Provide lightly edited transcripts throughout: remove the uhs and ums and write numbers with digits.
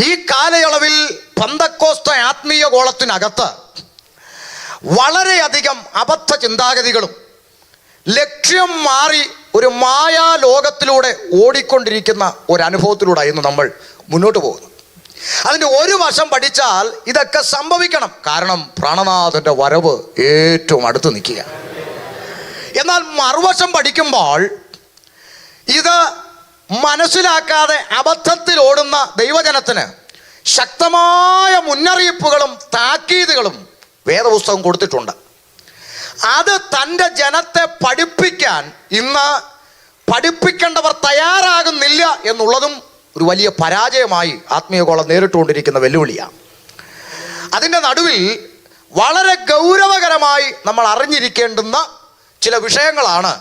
ഈ കാലയളവിൽ പെന്തക്കോസ്ത ആത്മീയ ഗോളത്തിനകത്ത് വളരെയധികം അബദ്ധ ചിന്താഗതികളും ലക്ഷ്യം മാറി ഒരു മായാ ലോകത്തിലൂടെ ഓടിക്കൊണ്ടിരിക്കുന്ന ഒരനുഭവത്തിലൂടെയായിരുന്നു നമ്മൾ മുന്നോട്ട് പോകുന്നത്. അതിൻ്റെ ഒരു വശം പഠിച്ചാൽ ഇതൊക്കെ സംഭവിക്കണം. കാരണം പ്രാണനാഥൻ്റെ വരവ് ഏറ്റവും അടുത്ത് നിൽക്കുക. എന്നാൽ മറുവശം പഠിക്കുമ്പോൾ ഇത് മനസ്സിലാക്കാതെ അബദ്ധത്തിൽ ഓടുന്ന ദൈവജനത്തിന് ശക്തമായ മുന്നറിയിപ്പുകളും താക്കീതുകളും വേദപുസ്തകം കൊടുത്തിട്ടുണ്ട്. അത് തൻ്റെ ജനത്തെ പഠിപ്പിക്കാൻ ഇന്ന് പഠിപ്പിക്കേണ്ടവർ തയ്യാറാകുന്നില്ല എന്നുള്ളതും ഒരു വലിയ പരാജയമായി ആത്മീയഗോളം നേരിട്ടുകൊണ്ടിരിക്കുന്ന വെല്ലുവിളിയാണ്. അതിൻ്റെ നടുവിൽ വളരെ ഗൗരവകരമായി നമ്മൾ അറിഞ്ഞിരിക്കേണ്ടുന്ന ചില വിഷയങ്ങളാണ്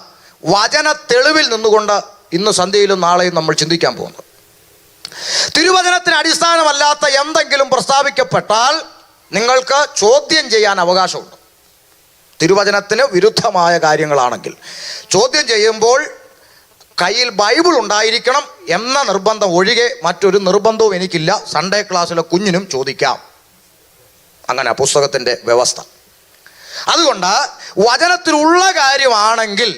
വചന തെളിവിൽ നിന്നുകൊണ്ട് ഇന്ന് സന്ധ്യയിലും നാളെയും നമ്മൾ ചിന്തിക്കാൻ പോകുന്നത്. തിരുവചനത്തിന് അടിസ്ഥാനമല്ലാത്ത എന്തെങ്കിലും പ്രസ്താവിക്കപ്പെട്ടാൽ നിങ്ങൾക്ക് ചോദ്യം ചെയ്യാൻ അവകാശമുണ്ട്. തിരുവചനത്തിന് വിരുദ്ധമായ കാര്യങ്ങളാണെങ്കിൽ ചോദ്യം ചെയ്യുമ്പോൾ കയ്യിൽ ബൈബിൾ ഉണ്ടായിരിക്കണം എന്ന നിർബന്ധം ഒഴികെ മറ്റൊരു നിർബന്ധവും എനിക്കില്ല. സൺഡേ ക്ലാസ്സിലെ കുഞ്ഞിനും ചോദിക്കാം. അങ്ങനെ പുസ്തകത്തിൻ്റെ വ്യവസ്ഥ. അതുകൊണ്ട് വചനത്തിലുള്ള കാര്യമാണെങ്കിൽ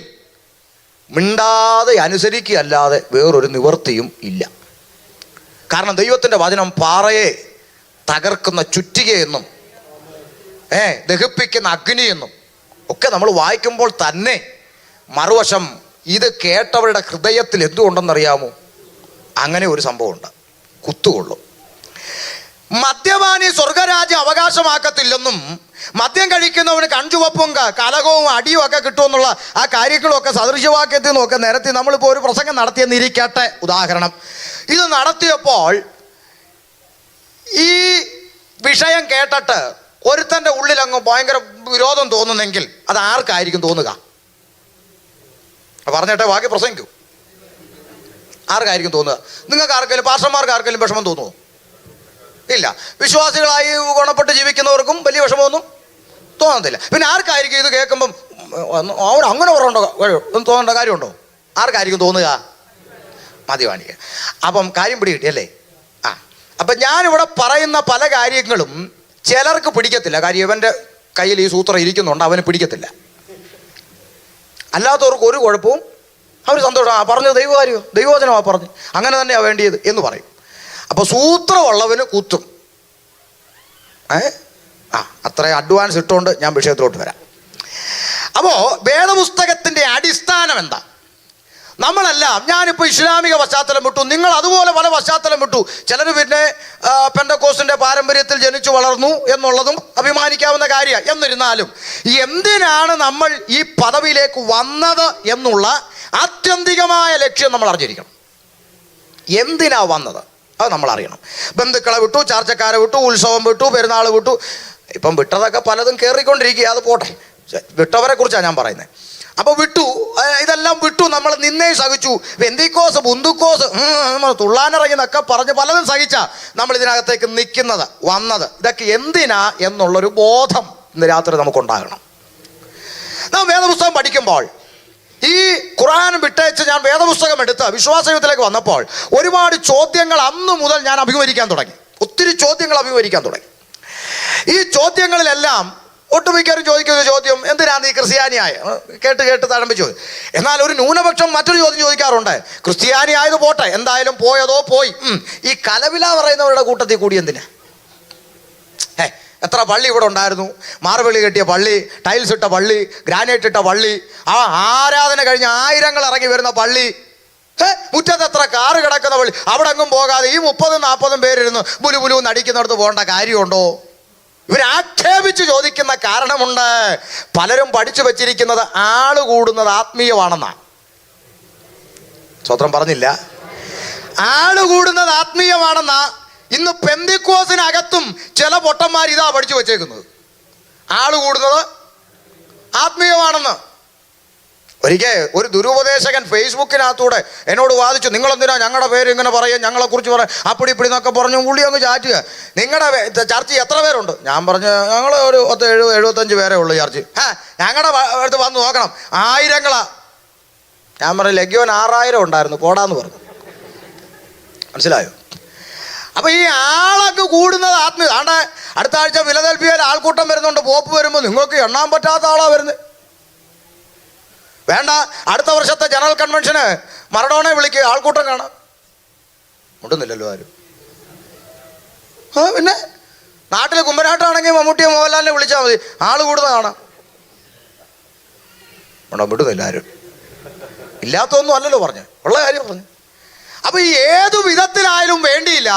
മിണ്ടാതെ അനുസരിക്കുകയല്ലാതെ വേറൊരു നിവൃത്തിയും ഇല്ല. കാരണം ദൈവത്തിൻ്റെ വചനം പാറയെ തകർക്കുന്ന ചുറ്റികയെന്നും ദഹിപ്പിക്കുന്ന അഗ്നിയെന്നും ഒക്കെ നമ്മൾ വായിക്കുമ്പോൾ തന്നെ മറുവശം ഇത് കേട്ടവരുടെ ഹൃദയത്തിൽ എന്തുകൊണ്ടെന്നറിയാമോ? അങ്ങനെ ഒരു സംഭവമുണ്ട്, കുത്തുകൊള്ളും. മദ്യപാനി സ്വർഗരാജ്യം അവകാശമാക്കത്തില്ലെന്നും മദ്യം കഴിക്കുന്നവന് കൺചുവപ്പും കലകവും അടിയും ഒക്കെ കിട്ടുമെന്നുള്ള ആ കാര്യങ്ങളൊക്കെ സദൃശവാക്യത്തിൽ നിന്നൊക്കെ നിരത്തി നമ്മളിപ്പോൾ ഒരു പ്രസംഗം നടത്തിയെന്നിരിക്കട്ടെ. ഉദാഹരണം, ഇത് നടത്തിയപ്പോൾ ഈ വിഷയം കേട്ടിട്ട് ഒരുത്തൻ്റെ ഉള്ളിലങ്ങ് ഭയങ്കര വിരോധം തോന്നുന്നെങ്കിൽ അത് ആർക്കായിരിക്കും തോന്നുക? പറഞ്ഞിട്ടെ ബാക്കി പ്രസംഗിക്കൂ. ആർക്കായിരിക്കും തോന്നുക? നിങ്ങൾക്ക് ആർക്കെങ്കിലും, പാസ്റ്റർമാർക്ക് ആർക്കെങ്കിലും വിഷമം തോന്നുമോ? ഇല്ല. വിശ്വാസികളായി ഗുണപ്പെട്ട് ജീവിക്കുന്നവർക്കും വലിയ വിഷമമൊന്നും തോന്നത്തില്ല. പിന്നെ ആർക്കായിരിക്കും ഇത് കേൾക്കുമ്പം അവൻ അങ്ങനെ പറയണ്ടോ ഒന്നും തോന്നേണ്ട കാര്യമുണ്ടോ? ആർക്കായിരിക്കും തോന്നുക? മദ്യപാനിക്ക്. അപ്പം കാര്യം പിടി കിട്ടിയല്ലേ? അപ്പം ഞാനിവിടെ പറയുന്ന പല കാര്യങ്ങളും ചിലർക്ക് പിടിക്കത്തില്ല. കാര്യം ഇവൻ്റെ കയ്യിൽ ഈ സൂത്രം ഇരിക്കുന്നുണ്ട്, അവന് പിടിക്കത്തില്ല. അല്ലാത്തവർക്ക് ഒരു കുഴപ്പവും, അവർ സന്തോഷം. പറഞ്ഞത് ദൈവകാര്യമോ ദൈവവചനമാണ് പറഞ്ഞ് അങ്ങനെ തന്നെയാണ് വേണ്ടിയത് എന്ന് പറയും. അപ്പോൾ സൂത്രമുള്ളവന് കുത്തും. അത്ര അഡ്വാൻസ് ഇട്ടുകൊണ്ട് ഞാൻ വിഷയത്തിലോട്ട് വരാം. അപ്പോൾ വേദപുസ്തകത്തിൻ്റെ അടിസ്ഥാനം എന്താ? നമ്മളെല്ലാം, ഞാനിപ്പോൾ ഇസ്ലാമിക പശ്ചാത്തലം വിട്ടു, നിങ്ങൾ അതുപോലെ പല പശ്ചാത്തലം വിട്ടു. ചിലർ പിന്നെ പെന്തക്കോസ്തിൻ്റെ പാരമ്പര്യത്തിൽ ജനിച്ചു വളർന്നു എന്നുള്ളതും അഭിമാനിക്കാവുന്ന കാര്യമാണ്. എന്നിരുന്നാലും എന്തിനാണ് നമ്മൾ ഈ പദവിയിലേക്ക് വന്നത് എന്നുള്ള ആത്യന്തികമായ ലക്ഷ്യം നമ്മൾ അറിഞ്ഞിരിക്കണം. എന്തിനാ വന്നത് അത് നമ്മൾ അറിയണം. ബന്ധുക്കളെ വിട്ടു, ചാർച്ചക്കാരെ വിട്ടു, ഉത്സവം വിട്ടു, പെരുന്നാൾ വിട്ടു. ഇപ്പം വിട്ടതൊക്കെ പലതും കയറിക്കൊണ്ടിരിക്കുക, അത് പോട്ടെ. വിട്ടവരെ കുറിച്ചാണ് ഞാൻ പറയുന്നത്. അപ്പോൾ വിട്ടു, ഇതെല്ലാം വിട്ടു, നമ്മൾ നിന്നേ സഹിച്ചു. വെന്തിക്കോസ് ബുന്തുക്കോസ് തുള്ളാനിറങ്ങിന്നൊക്കെ പറഞ്ഞ് പലതും സഹിച്ചാ നമ്മൾ ഇതിനകത്തേക്ക് നിൽക്കുന്നത്, വന്നത്. ഇതൊക്കെ എന്തിനാ എന്നുള്ളൊരു ബോധം ഇന്ന് രാത്രി നമുക്കുണ്ടാകണം. നാം വേദപുസ്തകം പഠിക്കുമ്പോൾ ഈ ഖുർആൻ വിട്ടയച്ച് ഞാൻ വേദപുസ്തകം എടുത്ത് വിശ്വാസയുഗത്തിലേക്ക് വന്നപ്പോൾ ഒരുപാട് ചോദ്യങ്ങൾ അന്നു മുതൽ ഞാൻ അഭിമുഖീകരിക്കാൻ തുടങ്ങി. ഒത്തിരി ചോദ്യങ്ങൾ അഭിമുഖീകരിക്കാൻ തുടങ്ങി. ഈ ചോദ്യങ്ങളിലെല്ലാം ഒട്ടുമിക്കവരും ചോദിക്കുന്ന ചോദ്യം, എന്തിനാ നീ ക്രിസ്ത്യാനിയായ? കേട്ട് തഴമ്പിച്ചു. എന്നാൽ ഒരു ന്യൂനപക്ഷം മറ്റൊരു ചോദ്യം ചോദിക്കാറുണ്ട്, ക്രിസ്ത്യാനി ആയത് പോട്ടെ, എന്തായാലും പോയതോ പോയി, ഈ കലവില പറയുന്നവരുടെ കൂട്ടത്തിൽ കൂടി എന്തിനാ? എത്ര പള്ളി ഇവിടെ ഉണ്ടായിരുന്നു, മാർബിളി കെട്ടിയ പള്ളി, ടൈൽസ് ഇട്ട പള്ളി, ഗ്രാനൈറ്റ് ഇട്ട പള്ളി, ആ ആരാധന കഴിഞ്ഞ് ആയിരങ്ങൾ ഇറങ്ങി വരുന്ന പള്ളി, മുറ്റത്ത് എത്ര കാറ് കിടക്കുന്ന പള്ളി, അവിടെ എങ്ങും പോകാതെ ഈ 30-40 പേരിരുന്ന് ബുലുബുലു നടിക്കുന്നിടത്ത് പോകേണ്ട കാര്യമുണ്ടോ? ഇവരാക്ഷേപിച്ച് ചോദിക്കുന്ന കാരണമുണ്ട്. പലരും പഠിച്ചു വച്ചിരിക്കുന്നത് ആള് കൂടുന്നത് ആത്മീയമാണെന്നാ. സ്വത്രം പറഞ്ഞില്ല. ആള് കൂടുന്നത് ആത്മീയമാണെന്നാ. ഇന്ന് പെന്തിക്കോസിനകത്തും ചില പൊട്ടന്മാർ ഇതാ പഠിച്ചു വച്ചേക്കുന്നത്, ആള് കൂടുന്നത് ആത്മീയമാണെന്ന്. ഒരിക്കൽ ഒരു ദുരുപദേശകൻ ഫേസ്ബുക്കിനകത്തൂടെ എന്നോട് വാദിച്ചു, നിങ്ങളെന്തിനാ ഞങ്ങളുടെ പേര് ഇങ്ങനെ പറയുക, ഞങ്ങളെക്കുറിച്ച് പറയാം, അപ്പടി ഇപ്പടി എന്നൊക്കെ പറഞ്ഞു പുള്ളി അങ്ങ് ചാറ്റുക. നിങ്ങളുടെ ചർച്ച എത്ര പേരുണ്ട്? ഞാൻ പറഞ്ഞു, ഞങ്ങൾ ഒരു 70-75 പേരേ ഉള്ളൂ ചർച്ച്. ഞങ്ങളുടെ അടുത്ത് വന്ന് നോക്കണം, ആയിരങ്ങളാ. ഞാൻ പറഞ്ഞു, ലഗ്യോൻ 6000 ഉണ്ടായിരുന്നു, പോടാന്ന് പറഞ്ഞു. മനസ്സിലായോ? അപ്പൊ ഈ ആളൊക്കെ കൂടുന്നത് ആത്മീയ ആണ്ട്. അടുത്ത ആഴ്ച ഫിലദൽഫിയയിൽ ആൾക്കൂട്ടം വരുന്നുണ്ട്. പോപ്പ് വരുമ്പോൾ നിങ്ങൾക്ക് എണ്ണാൻ പറ്റാത്ത ആളാ വരുന്നത്. വേണ്ട, അടുത്ത വർഷത്തെ ജനറൽ കൺവെൻഷന് മറഡോണെ വിളിക്കുക, ആൾക്കൂട്ടം കാണാം. മുണ്ടുന്നില്ലല്ലോ ആരും. പിന്നെ നാട്ടിൽ കുമ്പനാട്ടാണെങ്കിൽ മമ്മൂട്ടിയെ മോഹൻലാലിനെ വിളിച്ചാൽ മതി, ആള് കൂടുതൽ കാണാം. വിടുന്നില്ല ആരും. ഇല്ലാത്തൊന്നും അല്ലല്ലോ പറഞ്ഞു, ഉള്ള കാര്യം പറഞ്ഞു. അപ്പൊ ഈ ഏതു വിധത്തിലായാലും വേണ്ടിയില്ല,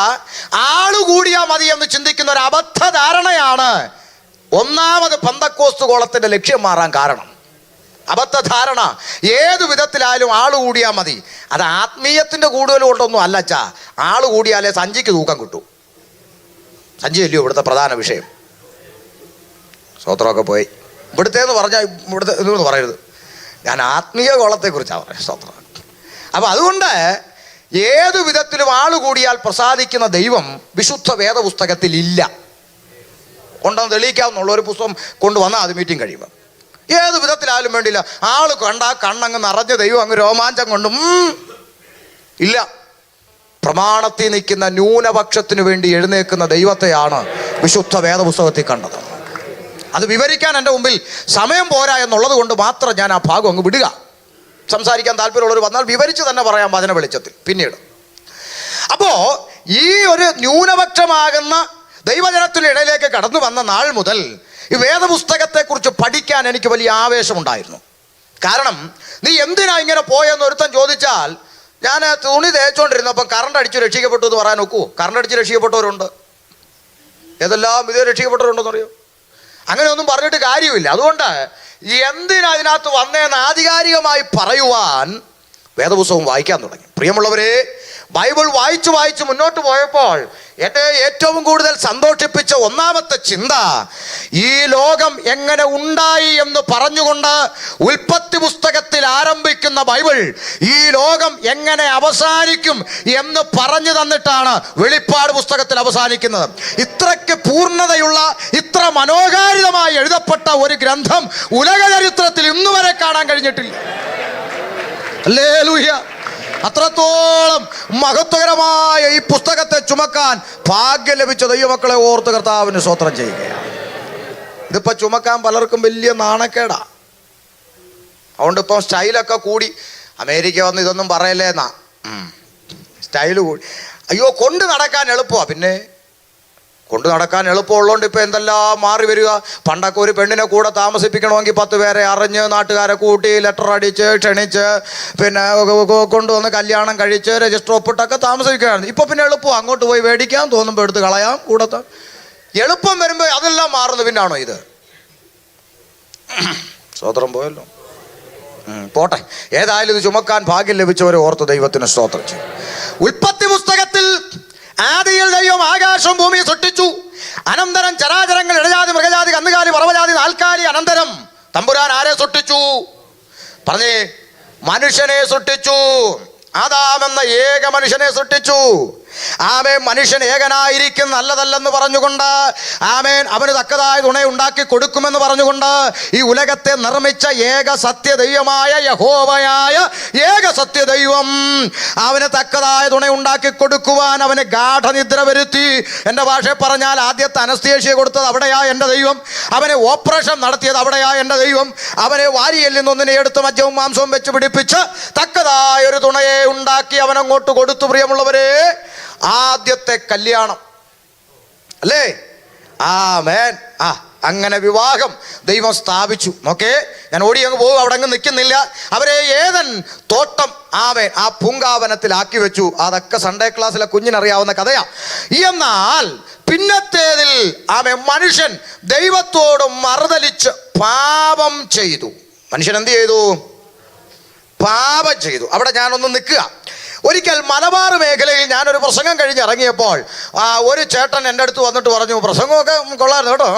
ആള് കൂടിയാ മതി എന്ന് ചിന്തിക്കുന്ന ഒരു അബദ്ധ ധാരണയാണ് ഒന്നാമത് പെന്തക്കോസ്ത് കോളത്തിന്റെ ലക്ഷ്യം മാറാൻ കാരണം. അബദ്ധ ധാരണ. ഏതു വിധത്തിലായാലും ആള് കൂടിയാ മതി. അത് ആത്മീയത്തിന്റെ കൂടുതൽ കൊണ്ടൊന്നും അല്ലച്ചാ. ആള് കൂടിയാലേ സഞ്ചിക്ക് തൂക്കം കിട്ടൂ. സഞ്ചി അല്ലയോ ഇവിടുത്തെ പ്രധാന വിഷയം. സ്തോത്രമൊക്കെ പോയി. ഇവിടുത്തേന്ന് പറഞ്ഞാൽ ഇവിടുത്തെ ഇതൊന്നും പറയരുത്, ഞാൻ ആത്മീയ കോളത്തെക്കുറിച്ചാണ് പറയുന്നത്. സ്തോത്രം. അപ്പം അതുകൊണ്ട് ഏതു വിധത്തിലും ആള് കൂടിയാൽ പ്രസാദിക്കുന്ന ദൈവം വിശുദ്ധ വേദപുസ്തകത്തിൽ ഇല്ല. കൊണ്ടുവന്ന് തെളിയിക്കാവുന്നുള്ള ഒരു പുസ്തകം കൊണ്ടുവന്നാൽ അത് മീറ്റിംഗ് കഴിയുമ്പോൾ ഏത് വിധത്തിലായാലും വേണ്ടിയില്ല. ആള് കണ്ടാ കണ്ണങ്ങ് നിറഞ്ഞ ദൈവം അങ്ങ് രോമാഞ്ചം കൊണ്ടും ഇല്ല. പ്രമാണത്തിൽ നിൽക്കുന്ന ന്യൂനപക്ഷത്തിന് വേണ്ടി എഴുന്നേൽക്കുന്ന ദൈവത്തെയാണ് വിശുദ്ധ വേദപുസ്തകത്തിൽ കണ്ടത്. അത് വിവരിക്കാൻ എൻ്റെ മുമ്പിൽ സമയം പോരാ എന്നുള്ളത് കൊണ്ട് മാത്രം ഞാൻ ആ ഭാഗം അങ്ങ് വിടുക. സംസാരിക്കാൻ താല്പര്യമുള്ളവർ വന്നാൽ വിവരിച്ച് തന്നെ പറയാം വചന വെളിച്ചത്തിൽ പിന്നീട്. അപ്പോ ഈ ഒരു ന്യൂനപക്ഷമാകുന്ന ദൈവജനത്തിൻ്റെ ഇടയിലേക്ക് കടന്നു വന്ന നാൾ മുതൽ ഈ വേദപുസ്തകത്തെക്കുറിച്ച് പഠിക്കാൻ എനിക്ക് വലിയ ആവേശമുണ്ടായിരുന്നു. കാരണം നീ എന്തിനാ ഇങ്ങനെ പോയെന്ന് ഒരുത്തൻ ചോദിച്ചാൽ, ഞാൻ തുണി തേച്ചോണ്ടിരുന്നപ്പം കറണ്ട് അടിച്ച് രക്ഷിക്കപ്പെട്ടു എന്ന് പറയാൻ ഒക്കുമോ? കറണ്ട് അടിച്ച് രക്ഷിക്കപ്പെട്ടവരുണ്ട്, ഏതെല്ലാം ഇത് രക്ഷിക്കപ്പെട്ടവരുണ്ടെന്ന് അറിയോ? അങ്ങനെയൊന്നും പറഞ്ഞിട്ട് കാര്യമില്ല. അതുകൊണ്ട് എന്തിനാ ഇതിനകത്ത് വന്നേന്ന് ആധികാരികമായി പറയുവാൻ വേദപുസ്തകം വായിക്കാൻ തുടങ്ങി. പ്രിയമുള്ളവരെ, ബൈബിൾ വായിച്ച് വായിച്ച് മുന്നോട്ട് പോയപ്പോൾ എന്നെ ഏറ്റവും കൂടുതൽ സന്തോഷിപ്പിച്ച ഒന്നാമത്തെ ചിന്ത, ഈ ലോകം എങ്ങനെ ഉണ്ടായി എന്ന് പറഞ്ഞുകൊണ്ട് ഉൽപ്പത്തി പുസ്തകത്തിൽ ആരംഭിക്കുന്ന ബൈബിൾ ഈ ലോകം എങ്ങനെ അവസാനിക്കും എന്ന് പറഞ്ഞു തന്നിട്ടാണ് വെളിപ്പാട് പുസ്തകത്തിൽ അവസാനിക്കുന്നത്. ഇത്രയ്ക്ക് പൂർണ്ണതയുള്ള, ഇത്ര മനോഹാരിതമായി എഴുതപ്പെട്ട ഒരു ഗ്രന്ഥം ഉലക ചരിത്രത്തിൽ ഇന്നുവരെ കാണാൻ കഴിഞ്ഞിട്ടില്ല. ഹല്ലേലൂയ. അത്രത്തോളം മഹത്വകരമായ ഈ പുസ്തകത്തെ ചുമക്കാൻ ഭാഗ്യം ലഭിച്ച ദൈവമക്കളെ ഓർത്ത് കർത്താവിന് സ്തോത്രം ചെയ്യുകയാണ്. ഇതിപ്പോൾ ചുമക്കാൻ പലർക്കും വലിയ നാണക്കേടാ. അതുകൊണ്ട് ഇപ്പം സ്റ്റൈലൊക്കെ കൂടി. അമേരിക്ക വന്ന് ഇതൊന്നും പറയല്ലേന്നാ, സ്റ്റൈല് കൂടി. അയ്യോ, കൊണ്ട് നടക്കാൻ എളുപ്പമാണ്. പിന്നെ കൊണ്ട് നടക്കാൻ എളുപ്പമുള്ളതുകൊണ്ട് ഇപ്പം എന്തെല്ലാം മാറി വരിക. പണ്ടൊക്കെ ഒരു പെണ്ണിനെ കൂടെ താമസിപ്പിക്കണമെങ്കിൽ 10 പേരെ അറിഞ്ഞ് നാട്ടുകാരെ കൂട്ടി ലെറ്റർ അടിച്ച് ക്ഷണിച്ച് പിന്നെ കൊണ്ടുവന്ന് കല്യാണം കഴിച്ച് രജിസ്റ്റർ ഒപ്പിട്ടൊക്കെ താമസിക്കുകയാണ്. ഇപ്പം പിന്നെ എളുപ്പം അങ്ങോട്ട് പോയി മേടിക്കാം, തോന്നുമ്പോൾ എടുത്ത് കളയാം. കൂടത്തെ എളുപ്പം വരുമ്പോൾ അതെല്ലാം മാറുന്നു. പിന്നാണോ ഇത്? സ്തോത്രം പോയല്ലോ. പോട്ടെ, ഏതായാലും ഇത് ചുമക്കാൻ ഭാഗ്യം ലഭിച്ചവരെ ഓർത്ത് ദൈവത്തിന് സ്തോത്രം ചെയ്യും. ഉൽപ്പത്തി പുസ്തകത്തിൽ ആദിയിൽ ദൈവം ആകാശം ഭൂമിയെ സൃഷ്ടിച്ചു. അനന്തരം ചരാചരങ്ങൾ, ഇടജാതി, മൃഗജാതി, കന്നുകാലി, പറവജാതി, നാൽക്കാലി. അനന്തരം തമ്പുരാൻ ആരെ സൃഷ്ടിച്ചു? പറഞ്ഞേ, മനുഷ്യനെ സൃഷ്ടിച്ചു. ആദാമെന്ന ഏക മനുഷ്യനെ സൃഷ്ടിച്ചു. ആമേൻ. മനുഷ്യൻ ഏകനായിരിക്കും നല്ലതല്ലെന്ന് പറഞ്ഞുകൊണ്ട് ആമേൻ അവന് തക്കതായ തുണ ഉണ്ടാക്കി കൊടുക്കുമെന്ന് പറഞ്ഞുകൊണ്ട് ഈ ഉലകത്തെ നിർമ്മിച്ച ഏക സത്യദൈവമായ യഹോവയായ ഏക സത്യദൈവം അവന് തക്കതായ തുണ ഉണ്ടാക്കി കൊടുക്കുവാൻ അവന് ഗാഠനിദ്ര വരുത്തി. എൻ്റെ ഭാഷയിൽ പറഞ്ഞാൽ ആദ്യത്തെ അനസ്തേഷ്യ കൊടുത്തത് അവിടെയാ എൻ്റെ ദൈവം. അവനെ ഓപ്പറേഷൻ നടത്തിയത് അവിടെയാ എൻ്റെ ദൈവം. അവനെ വാരിയിൽ നിന്നൊന്നിനെ എടുത്ത് മജ്ജവും മാംസവും വെച്ച് പിടിപ്പിച്ച് തക്കതായ ഒരു തുണയെ ഉണ്ടാക്കി അവനങ്ങോട്ട് കൊടുത്തു. പ്രിയമുള്ളവരെ, ആദ്യത്തെ കല്യാണം അല്ലേ? ആമേൻ. അങ്ങനെ വിവാഹം ദൈവം സ്ഥാപിച്ചു. ഓക്കെ, ഞാൻ ഓടി അങ്ങ് പോകും, അവിടെ അങ്ങ് നിൽക്കുന്നില്ല. അവരെ ഏതൻ തോട്ടം ആമേൻ ആ പൂങ്കാവനത്തിലാക്കി വെച്ചു. അതൊക്കെ സൺഡേ ക്ലാസ്സിലെ കുഞ്ഞിനറിയാവുന്ന കഥയാ. എന്നാൽ പിന്നത്തേതിൽ ആമേൻ മനുഷ്യൻ ദൈവത്തോട് മറുതലിച്ച് പാപം ചെയ്തു. മനുഷ്യൻ എന്ത് ചെയ്തു? പാപം ചെയ്തു. അവിടെ ഞാനൊന്ന് നിൽക്കുക. ഒരിക്കൽ മലബാർ മേഖലയിൽ ഞാനൊരു പ്രസംഗം കഴിഞ്ഞ് ഇറങ്ങിയപ്പോൾ ഒരു ചേട്ടൻ എൻ്റെ അടുത്ത് വന്നിട്ട് പറഞ്ഞു, പ്രസംഗമൊക്കെ കൊള്ളായിരുന്നു കേട്ടോ,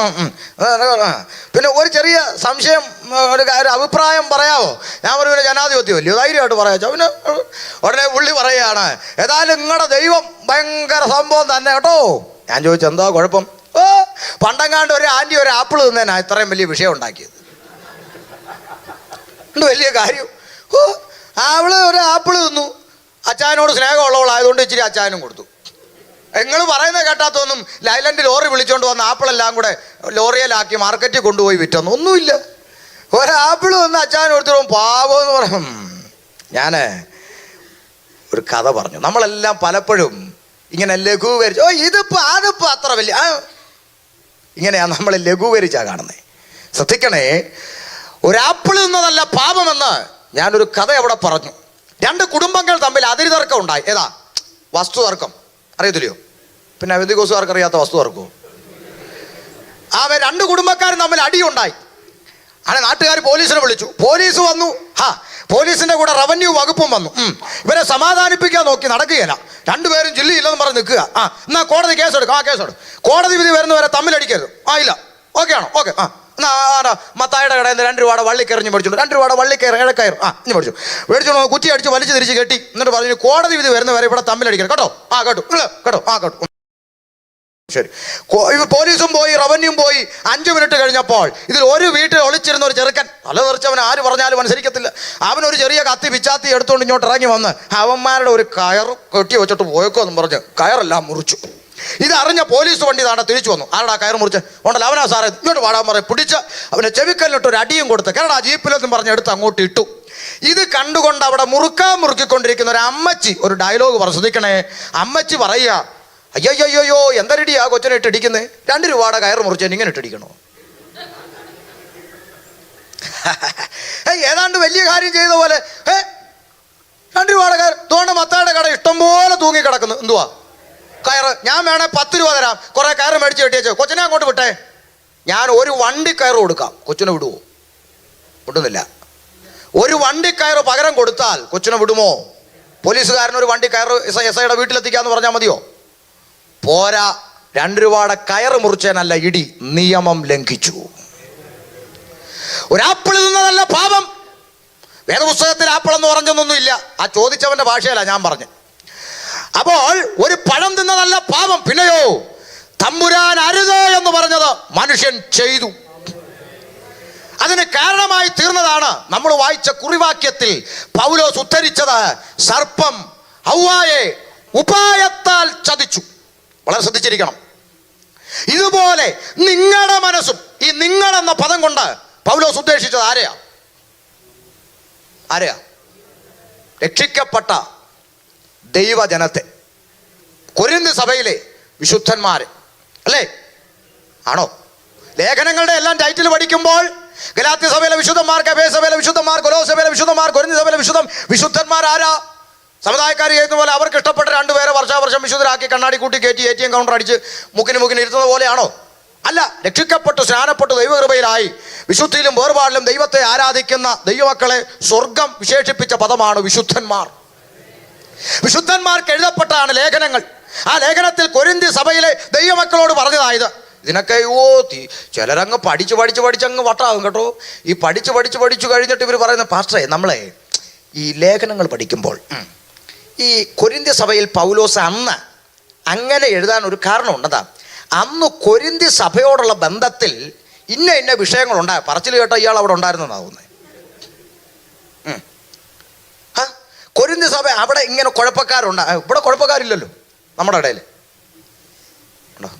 പിന്നെ ഒരു ചെറിയ സംശയം, ഒരു അഭിപ്രായം പറയാമോ? ഞാൻ പറഞ്ഞു, ജനാധിപത്യം വലിയ ധൈര്യമായിട്ട് പറയാം. പിന്നെ ഉടനെ പുള്ളി പറയുകയാണ്, ഏതായാലും നിങ്ങളുടെ ദൈവം ഭയങ്കര സംഭവം തന്നെ കേട്ടോ. ഞാൻ ചോദിച്ചു, എന്താ കുഴപ്പം? പണ്ടങ്ങാണ്ട് ഒരു ആൻറ്റി ഒരു ആപ്പിൾ തിന്നേനാ ഇത്രയും വലിയ വിഷയം ഉണ്ടാക്കിയത്. എന്ത് വലിയ കാര്യം? അവള് ഒരു ആപ്പിൾ തിന്നു. അച്ചായനോട് സ്നേഹമുള്ളവളായതുകൊണ്ട് ഇച്ചിരി അച്ചായനും കൊടുത്തു. നിങ്ങൾ പറയുന്നത് കേട്ടാത്തൊന്നും ലൈലൻഡ് ലോറി വിളിച്ചോണ്ട് വന്ന ആപ്പിളെല്ലാം കൂടെ ലോറിയിലാക്കി മാർക്കറ്റിൽ കൊണ്ടുപോയി വിറ്റൊന്നും ഒന്നുമില്ല. ഒരാപ്പിൾ വന്ന് അച്ഛൻ കൊടുത്തിടും പാവം എന്ന് പറയും. ഞാൻ ഒരു കഥ പറഞ്ഞു. നമ്മളെല്ലാം പലപ്പോഴും ഇങ്ങനെ ലഘൂകരിച്ച് അതിപ്പോ അത്ര വലിയ ഇങ്ങനെയാ നമ്മൾ ലഘൂകരിച്ചാ കാണുന്നത്. ശ്രദ്ധിക്കണേ, ഒരാപ്പിൾ നിന്നതല്ല പാപമെന്ന് ഞാനൊരു കഥ അവിടെ പറഞ്ഞു. രണ്ട് കുടുംബങ്ങൾ തമ്മിൽ അതിര് തർക്കം ഉണ്ടായി. ഏതാ? വസ്തു തർക്കം. അറിയത്തില്ലയോ? പിന്നെ വെന്തിക്കോസുകാർക്ക് അറിയാത്ത വസ്തു തർക്കമോ? രണ്ട് കുടുംബക്കാരും തമ്മിൽ അടിയുണ്ടായി. അങ്ങനെ നാട്ടുകാർ പോലീസിനെ വിളിച്ചു. പോലീസ് വന്നു. പോലീസിന്റെ കൂടെ റവന്യൂ വകുപ്പും വന്നു. ഇവരെ സമാധാനിപ്പിക്കാൻ നോക്കി, നടക്കുകയില്ല. രണ്ടുപേരും ജില്ലയില്ലെന്ന് പറഞ്ഞ് നിൽക്കുക. എന്നാ കോടതി കേസെടുക്കും. കേസെടുക്കും. കോടതി വിധി വരുന്നവരെ തമ്മിലടിക്കരുത്. ഇല്ല. ഓക്കെ ആണോ? ഓക്കെ. മത്തായുടെ കടയിൽ നിന്ന് 2 രൂപയുടെ വള്ളിക്കയറിഞ്ഞ് മേടിച്ചു. 2 രൂപയുടെ വള്ളിക്കയർ ഇഴക്കയർ ഇനി മേടിച്ചു കുറ്റി അടിച്ച് വലിച്ചു തിരിച്ച് കെട്ടി. എന്നിട്ട് പറഞ്ഞു കോടതി വിധി വരുന്നവരെ ഇവിടെ തമ്മിലടിക്കരുത്. കേട്ടോ? കേട്ടോ. ശരി. പോലീസും പോയി, റവന്യൂവും പോയി. 5 മിനിറ്റ് കഴിഞ്ഞപ്പോൾ ഇതിൽ ഒരു വീട്ടിൽ ഒളിച്ചിരുന്ന ഒരു ചെറുക്കൻ, തല തെറിച്ചവൻ, ആര് പറഞ്ഞാലും അനുസരിക്കത്തില്ല. അവനൊരു ചെറിയ കത്തി പിച്ചാത്തി എടുത്തുകൊണ്ട് ഇങ്ങോട്ട് ഇറങ്ങി വന്ന് അവന്മാരുടെ ഒരു കയർ കെട്ടി വെച്ചിട്ട് പോയേക്കോ എന്നും പറഞ്ഞ് കയറെല്ലാം മുറിച്ചു. ഇതറിഞ്ഞ പോലീസ് വണ്ടി താണ്ട തിരിച്ചു വന്നു. ആരടാ കയർ മുറിച്ച്? ഉണ്ടല്ലോ അവനാ സാറേ. ഇങ്ങോട്ട് വാടാൻ പറയും. പിടിച്ച് അവനെ ചെവിക്കല്ലിട്ട് ഒരു അടിയും കൊടുത്ത് കേരള ജീപ്പിലെന്നും പറഞ്ഞ് എടുത്ത് അങ്ങോട്ട് ഇട്ടു. ഇത് കണ്ടുകൊണ്ട് അവിടെ മുറുക്കിക്കൊണ്ടിരിക്കുന്ന ഒരു അമ്മച്ചി ഒരു ഡയലോഗ് പറഞ്ഞു. ശ്രദ്ധിക്കണേ. അമ്മച്ചി പറയുക, അയ്യോ എന്തരടിയാ കൊച്ചനെ ഇട്ടിടിക്കുന്നത്? 2 രൂപയുടെ കയർ മുറിച്ച് ഇങ്ങനെ ഇട്ടിടിക്കണോ? ഏതാണ്ട് വലിയ കാര്യം ചെയ്ത പോലെ 2 രൂപയുടെ കയർ. തോണ്ട മത്തായുടെ കട ഇഷ്ടംപോലെ തൂങ്ങി കിടക്കുന്നു. എന്തുവാ കയറ്? ഞാൻ വേണേ 10 രൂപ തരാം. കുറെ കയറ് മേടിച്ച് കെട്ടിയേച്ചോ. കൊച്ചിനെ അങ്ങോട്ട് വിട്ടേ. ഞാൻ ഒരു വണ്ടി കയറ് കൊടുക്കാം. കൊച്ചിനെ വിടുവോ? വിടുന്നില്ല. ഒരു വണ്ടി കയറ് പകരം കൊടുത്താൽ കൊച്ചിനെ വിടുമോ? പോലീസുകാരനൊരു വണ്ടി കയറ് എസ്ഐയുടെ വീട്ടിലെത്തിക്കാന്ന് പറഞ്ഞാൽ മതിയോ? പോരാ. 2 രൂപയുടെ കയറ് മുറിച്ചേനല്ല ഇടി. നിയമം ലംഘിച്ചു. ഒരാപ്പിൾ നിന്നതല്ല പാപം. വേദപുസ്തകത്തിൽ ആപ്പിളെന്ന് പറഞ്ഞൊന്നുമില്ല. ആ ചോദിച്ചവന്റെ ഭാഷയല്ല ഞാൻ പറഞ്ഞു. അപ്പോൾ ഒരു പഴം തിന്നതല്ല പാപം. പിന്നെയോ തമ്പുരാൻ അരുത് എന്ന് പറഞ്ഞത് മനുഷ്യൻ ചെയ്തു. അതിന് കാരണമായി തീർന്നതാണ് നമ്മൾ വായിച്ച കുറിവാക്യത്തിൽ പൗലോസ് ഉദ്ധരിച്ചത്. സർപ്പം ഹവ്വായെ ഉപായത്താൽ ചതിച്ചു. വളരെ ശ്രദ്ധിച്ചിരിക്കണം. ഇതുപോലെ നിങ്ങളുടെ മനസ്സും, ഈ നിങ്ങളെന്ന പദം കൊണ്ട് പൗലോസ് ഉദ്ദേശിച്ചത് ആരെയാ? രക്ഷിക്കപ്പെട്ട ദൈവജനത്തെ, കൊരിന്ത് സഭയിലെ വിശുദ്ധന്മാരെ അല്ലേ? ആണോ? ലേഖനങ്ങളുടെ എല്ലാം ടൈറ്റിൽ പഠിക്കുമ്പോൾ ഗലാത്യ സഭയിലെ വിശുദ്ധന്മാർ, എഫേസ്യ സഭയിലെ വിശുദ്ധന്മാർ, കൊലോസ്യ സഭയിലെ വിശുദ്ധന്മാർ, കൊരിന്ത് സഭയിലെ വിശുദ്ധന്മാർ ആരാ? സമുദായക്കാർ ചെയ്യുന്ന പോലെ അവർക്ക് ഇഷ്ടപ്പെട്ട 2 പേരെ വർഷാവർഷം വിശുദ്ധരാക്കി കണ്ണാടി കൂട്ടി കയറ്റി ATM കൗണ്ടർ അടിച്ച് മുക്കിന് ഇരുത്തുന്നത് പോലെയാണോ? അല്ല. രക്ഷിക്കപ്പെട്ടു സ്നാനപ്പെട്ടു ദൈവകൃപയിലായി വിശുദ്ധിയിലും വേർപാടിലും ദൈവത്തെ ആരാധിക്കുന്ന ദൈവമക്കളെ സ്വർഗം വിശേഷിപ്പിച്ച പദമാണ് വിശുദ്ധന്മാർ. വിശുദ്ധന്മാർക്ക് എഴുതപ്പെട്ടതാണ് ലേഖനങ്ങൾ. ആ ലേഖനത്തിൽ കൊരിന്തി സഭയിലെ ദൈവമക്കളോട് പറഞ്ഞതായത് ഇതിനൊക്കെ ചിലരങ്ങ് പഠിച്ചങ്ങ് വട്ടാകും കേട്ടോ. ഈ പഠിച്ചു കഴിഞ്ഞിട്ട് ഇവർ പറയുന്ന പാസ്റ്ററെ, നമ്മളെ ഈ ലേഖനങ്ങൾ പഠിക്കുമ്പോൾ ഈ കൊരിന്തി സഭയിൽ പൗലോസ് അന്ന് അങ്ങനെ എഴുതാൻ ഒരു കാരണം ഉണ്ടതാ. അന്ന് കൊരിന്തി സഭയോടുള്ള ബന്ധത്തിൽ ഇന്ന വിഷയങ്ങളുണ്ടായി. പറച്ചിൽ കേട്ടോ ഇയാൾ അവിടെ ഉണ്ടായിരുന്നതാവുന്നത്. കൊരിന്തി സഭ അവിടെ ഇങ്ങനെ കുഴപ്പക്കാരുണ്ടായി. ഇവിടെ കുഴപ്പക്കാരില്ലല്ലോ നമ്മുടെ ഇടയിൽ.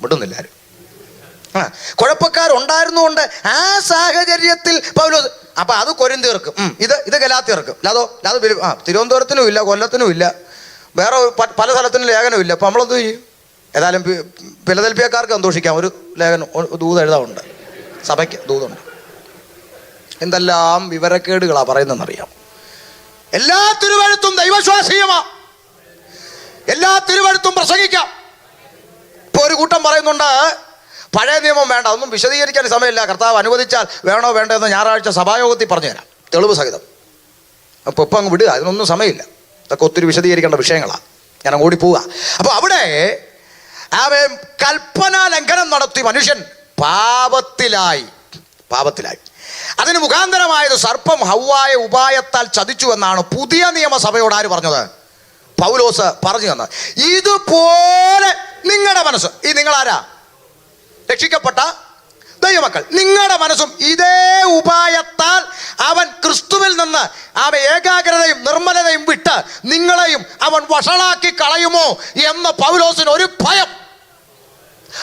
വിടുന്നില്ല ആരും. കുഴപ്പക്കാരുണ്ടായിരുന്നുകൊണ്ട് ആ സാഹചര്യത്തിൽ പൗലോസ് അപ്പം അത് കൊരിന്ത്യർക്കും ഇത് ഗലാത്യർക്കും. അത് തിരുവനന്തപുരത്തിനും ഇല്ല, കൊല്ലത്തിനും ഇല്ല, വേറെ പല സ്ഥലത്തിനും ലേഖനവും ഇല്ല. അപ്പം നമ്മളെന്ത് ചെയ്യും? ഏതായാലും ഫിലദൽഫിയക്കാർക്ക് സന്തോഷിക്കാം. ഒരു ലേഖനം ദൂത് എഴുതാറുണ്ട്. സഭയ്ക്ക് ദൂതുണ്ട്. എന്തെല്ലാം വിവരക്കേടുകളാണ് പറയുന്നതെന്നറിയാം. എല്ലാ തിരുവഴുത്തും ദൈവശ്വാസീയമാ. എല്ലാ തിരുവഴുത്തും പ്രസംഗിക്കാം. ഇപ്പോൾ ഒരു കൂട്ടം പറയുന്നുണ്ട് പഴയ നിയമം വേണ്ട, ഒന്നും വിശദീകരിക്കാൻ സമയമില്ല, കർത്താവ് അനുവദിച്ചാൽ വേണോ വേണ്ടോ എന്ന് ഞായറാഴ്ച സഭായോഗത്തിൽ പറഞ്ഞുതരാം തെളിവ് സഹിതം. അപ്പോൾ ഇപ്പം അങ്ങ് വിടുക, അതിനൊന്നും സമയമില്ല. ഇതൊക്കെ ഒത്തിരി വിശദീകരിക്കേണ്ട വിഷയങ്ങളാണ്. ഞാൻ അങ്ങോട്ട് പോവുക. അപ്പോൾ അവിടെ കൽപ്പനാ ലംഘനം നടത്തി മനുഷ്യൻ പാപത്തിലായി. അതിന് മുഖാന്തരമായത് സർപ്പം ഹവ്വായെ ഉപായത്താൽ ചതിച്ചു എന്നാണ് പുതിയ നിയമസഭയോട് ആര് പറഞ്ഞത്? പൗലോസ് പറഞ്ഞു തന്നത്. ഇതുപോലെ നിങ്ങളുടെ മനസ്സ്, ഈ നിങ്ങളാരാ? രക്ഷിക്കപ്പെട്ട ദൈവമക്കൾ, നിങ്ങളുടെ മനസ്സും ഇതേ ഉപായത്താൽ അവൻ ക്രിസ്തുവിൽ നിന്ന് അവൻ ഏകാഗ്രതയും നിർമ്മലതയും വിട്ട് നിങ്ങളെയും അവൻ വഷളാക്കി കളയുമോ എന്ന പൗലോസിന് ഒരു ഭയം.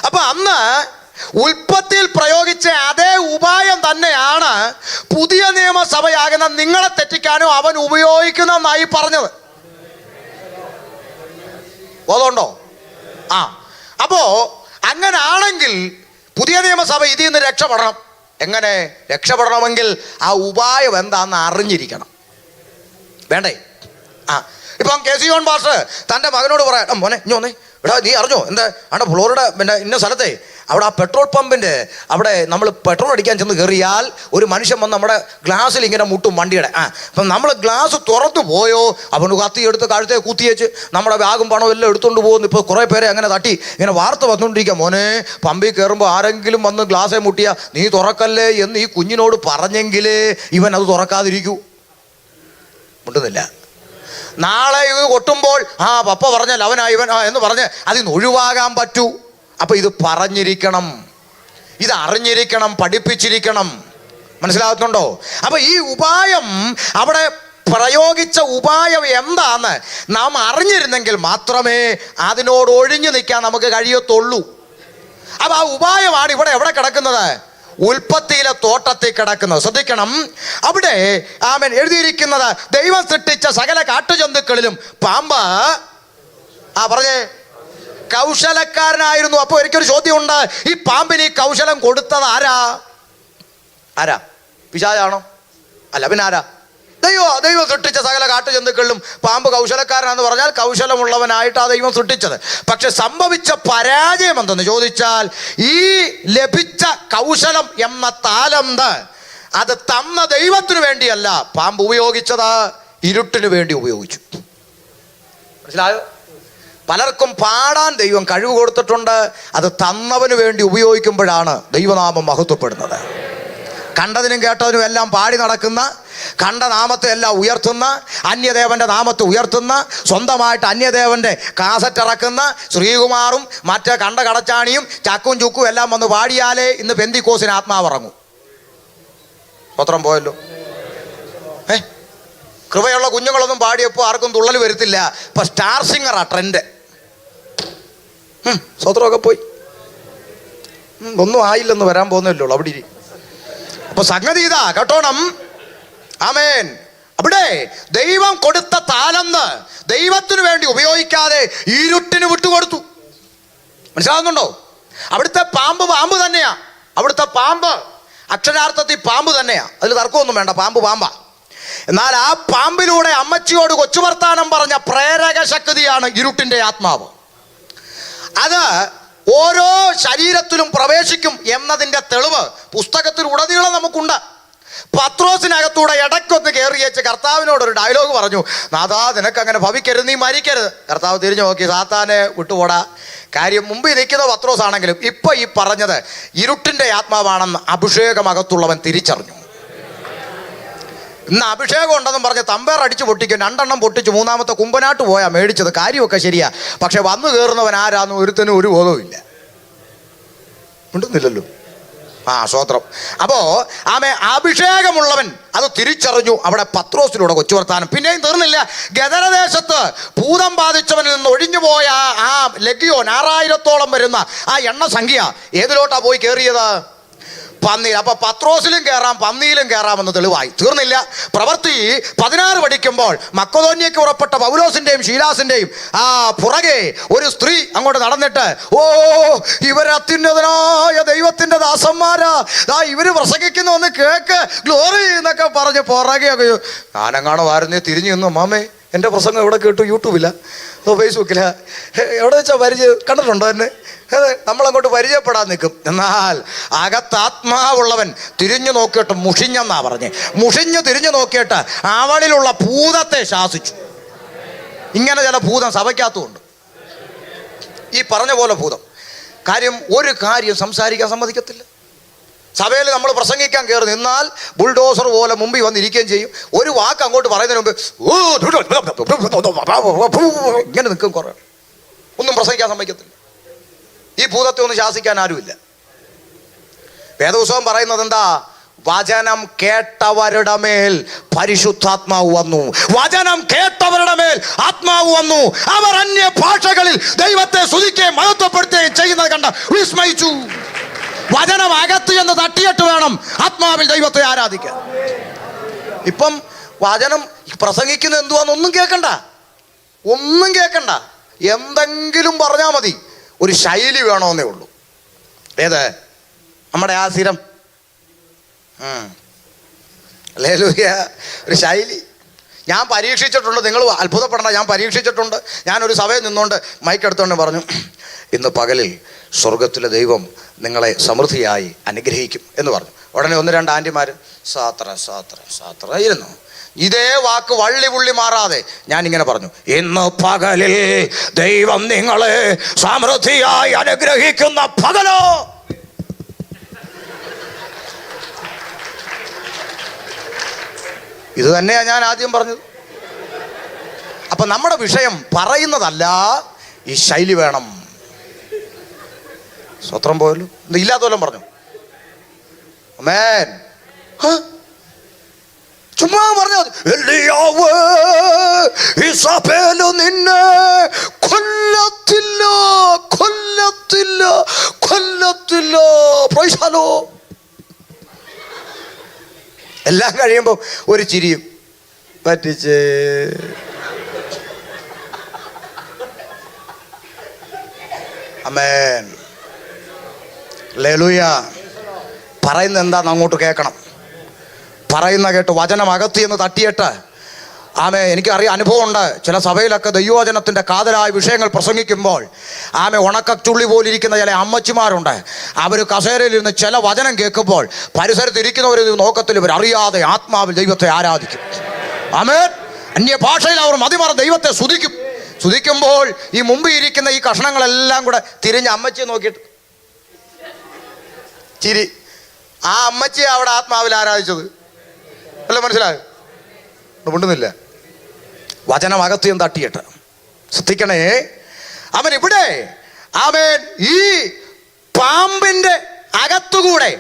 അപ്പൊ അന്ന് ഉൽപ്പത്തിയിൽ പ്രയോഗിച്ച അതേ ഉപായം തന്നെയാണ് പുതിയ നിയമസഭയാകുന്ന നിങ്ങളെ തെറ്റിക്കാനും അവൻ ഉപയോഗിക്കുന്നതെന്നായി പറഞ്ഞത്. ബോധമുണ്ടോ? അപ്പോ അങ്ങനാണെങ്കിൽ പുതിയ നിയമസഭ ഇതിൽ നിന്ന് രക്ഷപ്പെടണം. എങ്ങനെ രക്ഷപ്പെടണമെങ്കിൽ ആ ഉപായം എന്താന്ന് അറിഞ്ഞിരിക്കണം. വേണ്ടേ? ഇപ്പം കെ സി ജോൺ പാസ്റ്റർ തൻ്റെ മകനോട് പറയാം, മോനെ ഇഞ്ഞോ വന്നേ, എടാ നീ അറിഞ്ഞോ എന്താ അവിടെ ഫ്ലോറിഡ പിന്നെ ഇന്ന സ്ഥലത്തെ അവിടെ ആ പെട്രോൾ പമ്പിൻ്റെ അവിടെ നമ്മൾ പെട്രോൾ അടിക്കാൻ ചെന്ന് കയറിയാൽ ഒരു മനുഷ്യൻ വന്ന് നമ്മുടെ ഗ്ലാസ്സിൽ ഇങ്ങനെ മുട്ടും വണ്ടിയുടെ. അപ്പം നമ്മൾ ഗ്ലാസ് തുറന്നു പോയോ അവന് കത്തി എടുത്ത് കഴുത്തെ കുത്തിയേച്ച് നമ്മുടെ ബാഗും പണവും എല്ലാം എടുത്തുകൊണ്ട് പോകുന്നു. ഇപ്പോൾ കുറേ പേരെ അങ്ങനെ തട്ടി ഇങ്ങനെ വാർത്ത വന്നുകൊണ്ടിരിക്കുക, മോനെ പമ്പിൽ കയറുമ്പോൾ ആരെങ്കിലും വന്ന് ഗ്ലാസ്സെ മുട്ടിയ നീ തുറക്കല്ലേ എന്ന് ഈ കുഞ്ഞിനോട് പറഞ്ഞെങ്കിലേ ഇവൻ അത് തുറക്കാതിരിക്കൂ. മുട്ടുന്നില്ല. നാളെ ഇത് കൊട്ടുമ്പോൾ പപ്പ പറഞ്ഞാൽ അവനാ ഇവൻ എന്ന് പറഞ്ഞ് അതിൽ നിന്ന് ഒഴിവാകാൻ പറ്റൂ. അപ്പൊ ഇത് പറഞ്ഞിരിക്കണം, ഇത് അറിഞ്ഞിരിക്കണം, പഠിപ്പിച്ചിരിക്കണം. മനസ്സിലാകുന്നുണ്ടോ? അപ്പൊ ഈ ഉപായം അവിടെ പ്രയോഗിച്ച ഉപായം എന്താന്ന് നാം അറിഞ്ഞിരുന്നെങ്കിൽ മാത്രമേ അതിനോട് ഒഴിഞ്ഞു നിൽക്കാൻ നമുക്ക് കഴിയത്തുള്ളൂ. അപ്പൊ ആ ഉപായമാണ് ഇവിടെ എവിടെ കിടക്കുന്നത്? ഉൽപ്പത്തിയിലെ തോട്ടത്തിൽ കിടക്കുന്നത്. ശ്രദ്ധിക്കണം, അവിടെ ആമേൻ എഴുതിയിരിക്കുന്നത് ദൈവം സൃഷ്ടിച്ച സകല കാട്ടുജന്തുക്കളിലും പാമ്പ് പറഞ്ഞേ കൗശലക്കാരനായിരുന്നു. അപ്പോൾ എനിക്കൊരു ചോദ്യമുണ്ട്, ഈ പാമ്പിന് ഈ കൗശലം കൊടുത്തത് ആരാ? പിശാചാണോ? അല്ല, പിന്നെ ആരാ? ദൈവം സൃഷ്ടിച്ച സകല കാട്ടുജന്തുക്കളിലും പാമ്പ് കൗശലക്കാരനാന്ന് പറഞ്ഞാൽ കൗശലമുള്ളവനായിട്ടാണ് ദൈവം സൃഷ്ടിച്ചത്. പക്ഷെ സംഭവിച്ച പരാജയം എന്തെന്ന് ചോദിച്ചാൽ ഈ ലഭിച്ച കൗശലം എന്ന താലന്ത് അത് തന്ന ദൈവത്തിനു വേണ്ടിയല്ല പാമ്പ് ഉപയോഗിച്ചത്, ഇരുട്ടിനു വേണ്ടി ഉപയോഗിച്ചു. മനസ്സിലായോ? പലർക്കും പാടാൻ ദൈവം കഴിവ് കൊടുത്തിട്ടുണ്ട്, അത് തന്നവന് വേണ്ടി ഉപയോഗിക്കുമ്പോഴാണ് ദൈവനാമം മഹത്വപ്പെടുന്നത്. കണ്ടതിനും കേട്ടതിനും എല്ലാം പാടി നടക്കുന്ന, കണ്ട നാമത്തെ എല്ലാം ഉയർത്തുന്ന, അന്യദേവന്റെ നാമത്തെ ഉയർത്തുന്ന, സ്വന്തമായിട്ട് അന്യദേവന്റെ കാസറ്റ് ഇറക്കുന്ന ശ്രീകുമാറും മറ്റേ കണ്ട കടച്ചാണിയും ചക്കും ചുക്കും എല്ലാം വന്ന് പാടിയാലേ ഇന്ന് പെന്തിക്കോസിന് ആത്മാവിറങ്ങും. സ്വത്രം പോയല്ലോ. കൃപയുള്ള കുഞ്ഞുങ്ങളൊന്നും പാടിയപ്പോൾ ആർക്കും തുള്ളൽ വരുത്തില്ല. ഇപ്പൊ സ്റ്റാർ സിംഗറാ ട്രെൻഡ്. സ്വത്രമൊക്കെ പോയി, ഒന്നും ആയില്ലെന്ന് വരാൻ പോകുന്നല്ലോ അവിടെ. അപ്പൊ സംഗതി ഇതാ കേട്ടോണം. ആമേൻ. അവിടെ ദൈവം കൊടുത്ത താലന്ത് ദൈവത്തിനു വേണ്ടി ഉപയോഗിക്കാതെ ഇരുട്ടിന് വിട്ടുകൊടുത്തു. മനസ്സിലാകുന്നുണ്ടോ? അവിടുത്തെ പാമ്പ് തന്നെയാ. അവിടുത്തെ പാമ്പ് അക്ഷരാർത്ഥത്തിൽ പാമ്പ് തന്നെയാ, അതിൽ തർക്കമൊന്നും വേണ്ട. പാമ്പാ. എന്നാൽ ആ പാമ്പിലൂടെ അമ്മച്ചിയോട് കൊച്ചുവർത്താനം പറഞ്ഞ പ്രേരക ശക്തിയാണ് ഇരുട്ടിന്റെ ആത്മാവ്. അത് ഓരോ ശരീരത്തിലും പ്രവേശിക്കും എന്നതിൻ്റെ തെളിവ് പുസ്തകത്തിൽ ഉടനീളം നമുക്കുണ്ട്. പത്രോസിനകത്തൂടെ ഇടയ്ക്കൊന്ന് കയറിയേച്ച് കർത്താവിനോടൊരു ഡയലോഗ് പറഞ്ഞു, നാഥാ നിനക്കങ്ങനെ ഭവിക്കരുത്, നീ മരിക്കരുത്. കർത്താവ് തിരിഞ്ഞു നോക്കി, സാത്താനെ വിട്ടുപോടാ. കാര്യം മുമ്പിൽ നിൽക്കുന്ന പത്രോസാണെങ്കിലും ഇപ്പൊ ഈ പറഞ്ഞത് ഇരുട്ടിന്റെ ആത്മാവാണെന്ന് അഭിഷേകമകത്തുള്ളവൻ തിരിച്ചറിഞ്ഞു. ഇന്ന് അഭിഷേകം ഉണ്ടെന്നും പറഞ്ഞ് തമ്പേർ അടിച്ചു പൊട്ടിക്കും, 2 എണ്ണം പൊട്ടിച്ചു, 3ാമത്തെ കുമ്പനാട്ട് പോയാ മേടിച്ചത്. കാര്യമൊക്കെ ശരിയാ, പക്ഷെ വന്നു കയറുന്നവൻ ആരാന്ന് ഒരുത്തനും ഒരു ബോധവും ഇല്ല. ഉണ്ടെന്നില്ലല്ലോ. സ്വോത്രം. അപ്പോ അഭിഷേകമുള്ളവൻ അത് തിരിച്ചറിഞ്ഞു. അവിടെ പത്രോസിലൂടെ കൊച്ചുവർത്താനം. പിന്നെയും തീർന്നില്ല. ഗദരദേശത്ത് ഭൂതം ബാധിച്ചവനിൽ നിന്ന് ഒഴിഞ്ഞുപോയ ആ ലഗിയോൻ 6000-ഓളം വരുന്ന ആ എണ്ണസംഖ്യ ഏതിലോട്ടാ പോയി കയറിയത്? പന്നിയിൽ. അപ്പൊ പത്രോസിലും കയറാം പന്നിയിലും കയറാമെന്ന് തെളിവായി. തീർന്നില്ല. പ്രവൃത്തി 16 പഠിക്കുമ്പോൾ മക്കതോന്യയ്ക്ക് പുറപ്പെട്ട പൗലോസിന്റെയും ശീലാസിന്റെയും പുറകെ ഒരു സ്ത്രീ അങ്ങോട്ട് നടന്നിട്ട്, ഇവര് അത്യുന്നതനായ ദൈവത്തിന്റെ ദാസന്മാരാ, ഇവര് പ്രസംഗിക്കുന്നു ഒന്ന് കേക്ക്, ഗ്ലോറി എന്നൊക്കെ പറഞ്ഞ് പുറകെ ഞാനെങ്ങാണോ ആരുന്നേ തിരിഞ്ഞു നിന്നു, മാമേ എൻ്റെ പ്രസംഗം എവിടെ കേട്ടു? യൂട്യൂബില്ല, ഫേസ്ബുക്കില്ല, എവിടെ വെച്ചാൽ പരിചയം കണ്ടിട്ടുണ്ടോ എന്നെ? നമ്മളങ്ങോട്ട് പരിചയപ്പെടാൻ നിൽക്കും. എന്നാൽ അകത്താത്മാവുള്ളവൻ തിരിഞ്ഞു നോക്കിയിട്ട് മുഷിഞ്ഞെന്നാ പറഞ്ഞേ. തിരിഞ്ഞു നോക്കിയിട്ട് അവളിലുള്ള ഭൂതത്തെ ശാസിച്ചു. ഇങ്ങനെ ചില ഭൂതം സഭയ്ക്കകത്തുമുണ്ട്, ഈ പറഞ്ഞ പോലെ ഭൂതം. കാര്യം ഒരു കാര്യം സംസാരിക്കാൻ സമ്മതിക്കത്തില്ല. സഭയിൽ നമ്മൾ പ്രസംഗിക്കാൻ കയറി നിന്നാൽ ബുൾഡോസർ പോലെ മുമ്പിൽ വന്നിരിക്കുകയും ചെയ്യും. ഒരു വാക്ക് അങ്ങോട്ട് പറയുന്നതിന് മുമ്പ് ഇങ്ങനെ നിൽക്കും. കുറേ ഒന്നും പ്രസംഗിക്കാൻ സമ്മതിക്കത്തില്ല. ഈ ഭൂതത്തെ ഒന്നും ശാസിക്കാൻ ആരുമില്ല. വേദപുസ്തകം പറയുന്നത് എന്താ? വചനം കേട്ടവരുടെ മേൽ പരിശുദ്ധാത്മാവ് വന്നു. വചനം കേട്ടവരുടെ മേൽ ആത്മാവ് വന്നു. അവർ അന്യ ഭാഷകളിൽ ദൈവത്തെ സ്തുതിക്കുകയും മഹത്വപ്പെടുത്തുകയും ചെയ്യുന്നത് കണ്ട് വിസ്മയിച്ചു. വചനം അകത്ത് എന്ന് തട്ടിയിട്ട് വേണം ആത്മാവിൽ ദൈവത്തെ ആരാധിക്കാൻ. ഇപ്പം വചനം പ്രസംഗിക്കുന്ന എന്തുവാന്ന് ഒന്നും കേൾക്കണ്ട, ഒന്നും കേൾക്കണ്ട. എന്തെങ്കിലും പറഞ്ഞാൽ മതി. ഒരു ശൈലി വേണമെന്നേ ഉള്ളൂ. ഏത്? നമ്മുടെ ആ സ്ഥിരം ഹല്ലേലൂയ, ഒരു ശൈലി. ഞാൻ പരീക്ഷിച്ചിട്ടുണ്ട്. നിങ്ങൾ അത്ഭുതപ്പെടേണ്ട, ഞാൻ പരീക്ഷിച്ചിട്ടുണ്ട്. ഞാനൊരു സഭയിൽ നിന്നുകൊണ്ട് മൈക്കെടുത്തോണ്ട് പറഞ്ഞു, ഇന്ന് പകലിൽ സ്വർഗത്തിലെ ദൈവം നിങ്ങളെ സമൃദ്ധിയായി അനുഗ്രഹിക്കും എന്ന് പറഞ്ഞു. ഉടനെ 1-2 ആൻറ്റിമാർ സാത്ര സാത്ര സാത്ര ഇരുന്നു. ഇതേ വാക്ക് വള്ളി പുള്ളി മാറാതെ ഞാനിങ്ങനെ പറഞ്ഞു, ഇന്ന് പകലിൽ ദൈവം നിങ്ങളെ സമൃദ്ധിയായി അനുഗ്രഹിക്കുന്ന പകലോ. ഇത് തന്നെയാണ് ഞാൻ ആദ്യം പറഞ്ഞത്. അപ്പൊ നമ്മുടെ വിഷയം പറയുന്നതല്ല, ഈ ശൈലി വേണം. സ്വത്രം പോയല്ലോ, ഇത് ഇല്ലാത്തവല്ലോ പറഞ്ഞു. ആമേൻ. ചുമ്മാ പറഞ്ഞാൽ നിന്നെ കൊല്ലത്തില്ല, കൊല്ലത്തില്ല, കൊല്ലത്തില്ല. പ്രൈസാലോ. എല്ലാം കഴിയുമ്പോൾ ഒരു ചിരിയും പറ്റിച്ച്. ആമേൻ. ഹല്ലേലൂയ. പറയുന്നത് എന്താന്ന് അങ്ങോട്ട് കേൾക്കണം. പറയുന്ന കേട്ട് വചനം അകത്തി എന്ന് തട്ടിയിട്ട് എനിക്കറിയാം, അനുഭവമുണ്ട്. ചില സഭയിലൊക്കെ ദൈവവചനത്തിൻ്റെ കാതലായ വിഷയങ്ങൾ പ്രസംഗിക്കുമ്പോൾ ഉണക്കച്ചുള്ളി പോലിരിക്കുന്ന ചില അമ്മച്ചിമാരുണ്ട്. അവർ കസേരയിലിരുന്ന് ചില വചനം കേൾക്കുമ്പോൾ പരിസരത്തിരിക്കുന്നവർ നോക്കത്തിൽ ഇവർ അറിയാതെ ആത്മാവിൽ ദൈവത്തെ ആരാധിക്കും. ആമേൻ. അന്യഭാഷയിൽ അവർ മതിമറന്ന് ദൈവത്തെ സ്തുതിക്കും. സ്തുതിക്കുമ്പോൾ ഈ മുമ്പിൽ ഇരിക്കുന്ന ഈ കഷ്ണങ്ങളെല്ലാം കൂടെ തിരിഞ്ഞ് അമ്മച്ചിയെ നോക്കിയിട്ട് ചിരി. ആ അമ്മച്ചിയെ അവിടെ ആത്മാവിൽ ആരാധിച്ചത് അല്ല. മനസ്സിലായോ? കൊണ്ടുന്നില്ല. വചനം അകത്യം തട്ടിയിട്ട് ശ്രദ്ധിക്കണേ. അവൻ ഇവിടെ ഈ പാമ്പിന്റെ അകത്തുകൂടെ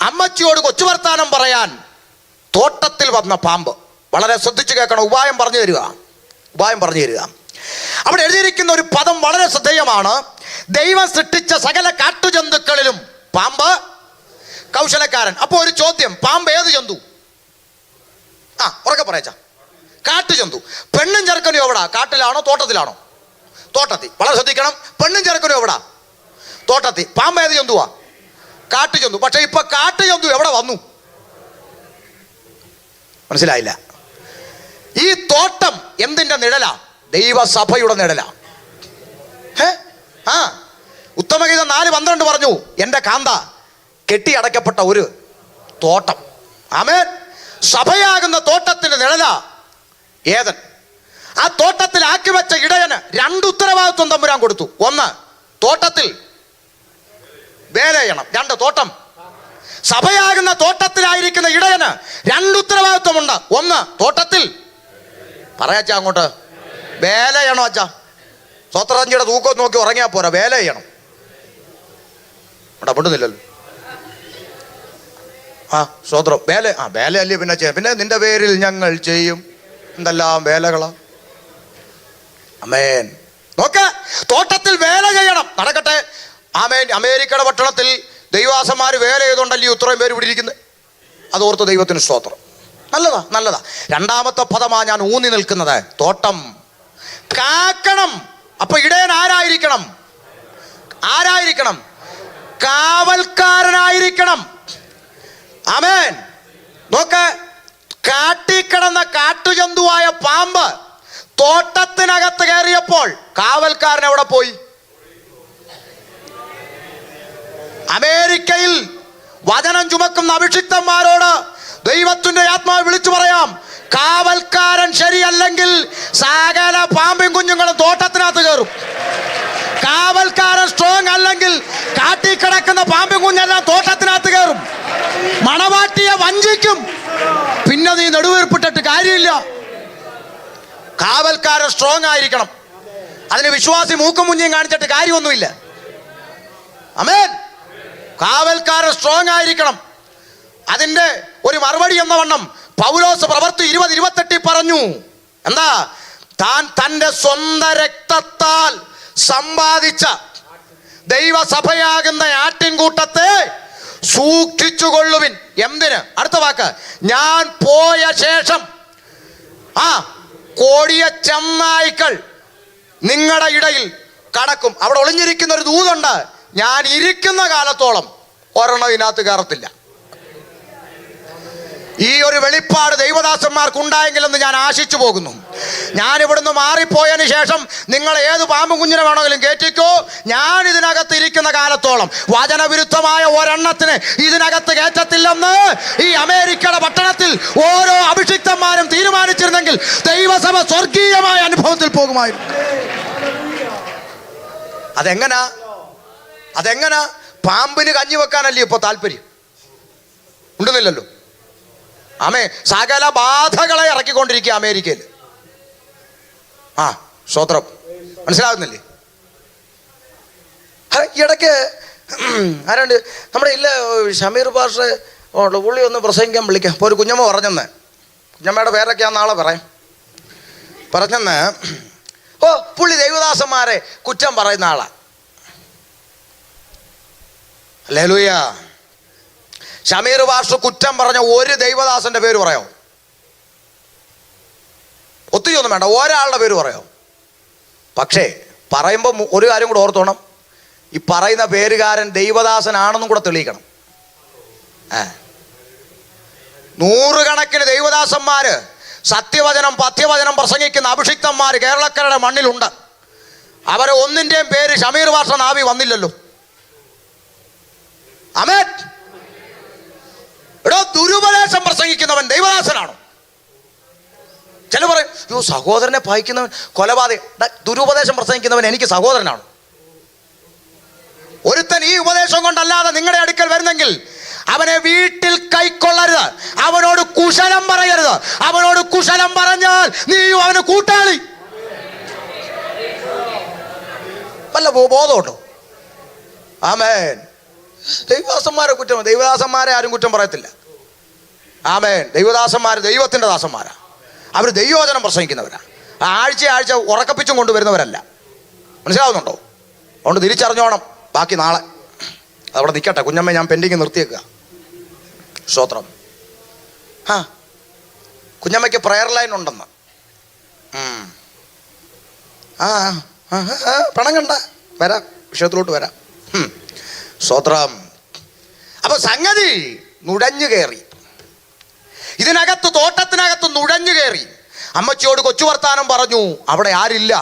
അമ്മച്ചിയോട് കൊച്ചു വർത്താനം പറയാൻ തോട്ടത്തിൽ വന്ന പാമ്പ്. വളരെ ശ്രദ്ധിച്ചു കേൾക്കണം. ഉപായം പറഞ്ഞു തരിക, ഉപായം പറഞ്ഞു തരിക. അവിടെ എഴുതിയിരിക്കുന്ന ഒരു പദം വളരെ ശ്രദ്ധേയമാണ്. ദൈവം സൃഷ്ടിച്ച സകല കാട്ടുജന്തുക്കളിലും പാമ്പ് കൗശലക്കാരൻ. അപ്പോൾ ഒരു ചോദ്യം, പാമ്പ് ഏത് ജന്തു? ഉറക്കെ പറയച്ച. കാട്ടുജന്തു. പെണ്ണും ചെറുക്കനും എവിടാ? കാട്ടിലാണോ തോട്ടത്തിലാണോ? തോട്ടത്തിൽ. വളരെ ശ്രദ്ധിക്കണം. പെണ്ണും ചെറുക്കനും എവിടാ? തോട്ടത്തിൽ. പാമ്പ് ഏത് ജന്തുവാ? കാട്ടുജന്തു. പക്ഷെ ഇപ്പൊ കാട്ടുജന്തു എവിടെ വന്നു? മനസ്സിലായില്ല. ഈ തോട്ടം എന്തിന്റെ നിഴലാ? ദൈവസഭയുടെ നിഴലാ. ഉത്തമഗീതം 4:12 പറഞ്ഞു, എന്റെ കാന്ത കെട്ടിയടക്കപ്പെട്ട ഒരു തോട്ടം. ആമേൻ. സഭയാകുന്ന തോട്ടത്തിന്റെ നിഴല ഏദൻ. ആ തോട്ടത്തിൽ ആക്കി വെച്ച ഇടയന് 2 ഉത്തരവാദിത്വം തമ്പുരാൻ കൊടുത്തു. 1, തോട്ടത്തിൽ വേല ചെയ്യണം. 2, തോട്ടം. സഭയാകുന്ന തോട്ടത്തിലായിരിക്കുന്ന ഇടയന് 2 ഉത്തരവാദിത്വമുണ്ട്. 1, തോട്ടത്തിൽ പറയാച്ചാ അങ്ങോട്ട് വേല ചെയ്യണം. അച്ഛാ, സ്വത്രഞ്ചിയുടെ തൂക്കം നോക്കി ഉറങ്ങിയാൽ പോരാ, വേല ചെയ്യണം. അവിടെ പെടുന്നില്ലല്ലോ. സ്വത്രം വേല. വേലയല്ലേ പിന്നെ ചെയ്യാം. പിന്നെ നിന്റെ പേരിൽ ഞങ്ങൾ ചെയ്യും എന്തെല്ലാം വേലകളാ. ആമേൻ. നോക്ക, തോട്ടത്തിൽ വേല ചെയ്യണം. നടക്കട്ടെ. ആമേൻ. അമേരിക്കയുടെ പട്ടണത്തിൽ ദൈവാസന്മാർ വേല ചെയ്തുകൊണ്ടല്ലേ ഇത്രയും പേര് ഇവിടെ ഇരിക്കുന്നത്. അതോർത്ത് ദൈവത്തിന് സ്തോത്രം. നല്ലതാ, നല്ലതാ. 2ാമത്തെ പദമാ ഞാൻ ഊന്നി നിൽക്കുന്നത്. തോട്ടം കാക്കണം. അപ്പൊ ഇടയൻ ആരായിരിക്കണം? ആരായിരിക്കണം? കാവൽക്കാരനായിരിക്കണം. ആമേൻ. നോക്ക്, കാട്ടിക്കിടന്ന കാട്ടുജന്തുവായ പാമ്പ് തോട്ടത്തിനകത്ത് കയറിയപ്പോൾ കാവൽക്കാരൻ എവിടെ പോയി? അമേരിക്കയിൽ വചനം ചുമക്കുന്ന അഭിഷിക്തന്മാരോട് ദൈവത്തിന്റെ ആത്മാവ് വിളിച്ചു പറയാം, കാവൽക്കാരൻ ശരിയല്ലെങ്കിൽ സകല പാമ്പും കുഞ്ഞുങ്ങളും തോട്ടത്തിനകത്ത് കയറും. കാവൽക്കാരൻ സ്ട്രോങ് അല്ലെങ്കിൽ കാട്ടിക്കിടക്കുന്ന പാമ്പും കുഞ്ഞെല്ലാം തോട്ടത്തിനകത്ത് കയറും. മണവാട്ടിയെ വഞ്ചിക്കും. പിന്നെ നീ നെടുവീർപ്പിട്ടിട്ട് കാര്യമില്ല. കാവൽക്കാരൻ സ്ട്രോങ് ആയിരിക്കണം. അതിന് വിശ്വാസി മൂക്കും മുഞ്ഞയും കാണിച്ചിട്ട് കാര്യമൊന്നുമില്ല. ആമേൻ. കാവൽക്കാരൻ സ്ട്രോങ് ആയിരിക്കണം. അതിൻ്റെ ഒരു മറുപടി എന്ന വണ്ണം പൗലോസ് പ്രവൃത്തി 20:28 പറഞ്ഞു. എന്താ? താൻ തൻ്റെ സ്വന്തം രക്തത്താൽ സമ്പാദിച്ച ദൈവസഭയാകുന്ന ആട്ടിൻകൂട്ടത്തെ സൂക്ഷിച്ചുകൊള്ളുവിൻ. എന്തിന്? അടുത്ത വാക്ക്, ഞാൻ പോയ ശേഷം കോടിയ ചെന്നായ്ക്കൾ നിങ്ങളുടെ ഇടയിൽ കടക്കും. അവിടെ ഒളിഞ്ഞിരിക്കുന്ന ഒരു ദൂതുണ്ട്. ഞാൻ ഇരിക്കുന്ന കാലത്തോളം ഒരെണ്ണം ഇതിനകത്ത് കയറത്തില്ല. ഈ ഒരു വെളിപ്പാട് ദൈവദാസന്മാർക്ക് ഉണ്ടായെങ്കിലെന്ന് ഞാൻ ആശിച്ചു പോകുന്നു. ഞാൻ ഇവിടുന്ന് മാറിപ്പോയതിന് ശേഷം നിങ്ങൾ ഏത് പാമ്പും കുഞ്ഞിനെ വേണമെങ്കിലും കയറ്റിക്കോ, ഞാൻ ഇതിനകത്ത് ഇരിക്കുന്ന കാലത്തോളം വചനവിരുദ്ധമായ ഒരെണ്ണത്തിന് ഇതിനകത്ത് കയറ്റത്തില്ലെന്ന് ഈ അമേരിക്കയുടെ പട്ടണത്തിൽ ഓരോ അഭിഷിക്തന്മാരും തീരുമാനിച്ചിരുന്നെങ്കിൽ ദൈവസഭ സ്വർഗീയമായ അനുഭവത്തിൽ പോകുമായിരുന്നു. അതെങ്ങനാ? പാമ്പിന് കഞ്ഞി വെക്കാനല്ലേ ഇപ്പൊ താല്പര്യം? ഉണ്ടെന്നില്ലല്ലോ. സകല ബാധകളെ ഇറക്കിക്കൊണ്ടിരിക്കുക അമേരിക്കയിൽ. സ്തോത്രം. മനസ്സിലാകുന്നില്ലേ? ഇടയ്ക്ക് ആരാണ്ട് നമ്മുടെ ഇല്ല ഷമീർ പാഷ പുള്ളി ഒന്ന് പ്രസംഗിക്കാൻ വിളിക്കാം. ഇപ്പോൾ ഒരു കുഞ്ഞമ്മ പറഞ്ഞെന്ന്, കുഞ്ഞമ്മയുടെ പേരൊക്കെയാന്ന് നാളെ പറഞ്ഞെന്ന്, പുള്ളി ദൈവദാസന്മാരെ കുറ്റം പറയുന്ന ആളാ. ഹല്ലേലൂയ. ഷമീർ പാഷ കുറ്റം പറഞ്ഞ ഒരു ദൈവദാസന്റെ പേര് പറയോ? ഒത്തിരി ഒന്നും വേണ്ട, ഒരാളുടെ പേര് പറയോ? പക്ഷേ പറയുമ്പോൾ ഒരു കാര്യം കൂടെ ഓർത്തോണം, ഈ പറയുന്ന പേരുകാരൻ ദൈവദാസനാണെന്നും കൂടെ തെളിയിക്കണം. നൂറുകണക്കിന് ദൈവദാസന്മാര്, സത്യവചനം പഥ്യവചനം പ്രസംഗിക്കുന്ന അഭിഷിക്തന്മാര് കേരളക്കരയുടെ മണ്ണിലുണ്ട്. അവരെ ഒന്നിൻ്റെയും പേര് ഷമീർ പാഷ നാവി വന്നില്ലല്ലോ. ആമേൻ. ദുരുപദേശം പ്രസംഗിക്കുന്നവൻ ദൈവദാസനാണോ? ചില പറയും, സഹോദരനെ പായിക്കുന്നവൻ കൊലപാതക. ദുരുപദേശം പ്രസംഗിക്കുന്നവൻ എനിക്ക് സഹോദരനാണോ? ഒരുത്തൻ ഈ ഉപദേശം കൊണ്ടല്ലാതെ നിങ്ങളുടെ അടുക്കൽ വരുന്നെങ്കിൽ അവനെ വീട്ടിൽ കൈക്കൊള്ളരുത്, അവനോട് കുശലം പറയരുത്. അവനോട് കുശലം പറഞ്ഞാൽ നീയും അവന് കൂട്ടാളി. വല്ല ബോധമുണ്ടോ? ആമേൻ. ദൈവദാസന്മാരെ ദൈവദാസന്മാരെ ആരും കുറ്റം പറയത്തില്ല. ആമേൻ. ദൈവദാസന്മാർ ദൈവത്തിൻ്റെ ദാസന്മാരാ. അവർ ദൈവവചനം പ്രസംഗിക്കുന്നവരാ. ആഴ്ച ഉറക്കപ്പിച്ചും കൊണ്ടുവരുന്നവരല്ല. മനസ്സിലാവുന്നുണ്ടോ? അതുകൊണ്ട് തിരിച്ചറിഞ്ഞോണം. ബാക്കി നാളെ അതവിടെ നിൽക്കട്ടെ. കുഞ്ഞമ്മ ഞാൻ പെൻഡിങ് നിർത്തിയേക്കുക. സ്തോത്രം. കുഞ്ഞമ്മയ്ക്ക് പ്രയർ ലൈൻ ഉണ്ടെന്ന്. പണം കണ്ട വരാം, വിഷയത്തിലോട്ട് വരാം. സ്തോത്രം. അപ്പൊ സംഗതി നുഴഞ്ഞു കയറി. ഇതിനകത്ത് തോട്ടത്തിനകത്ത് നുഴഞ്ഞു കയറി. അമ്മച്ചിയോട് കൊച്ചു വർത്താനം പറഞ്ഞു. അവിടെ ആരില്ല.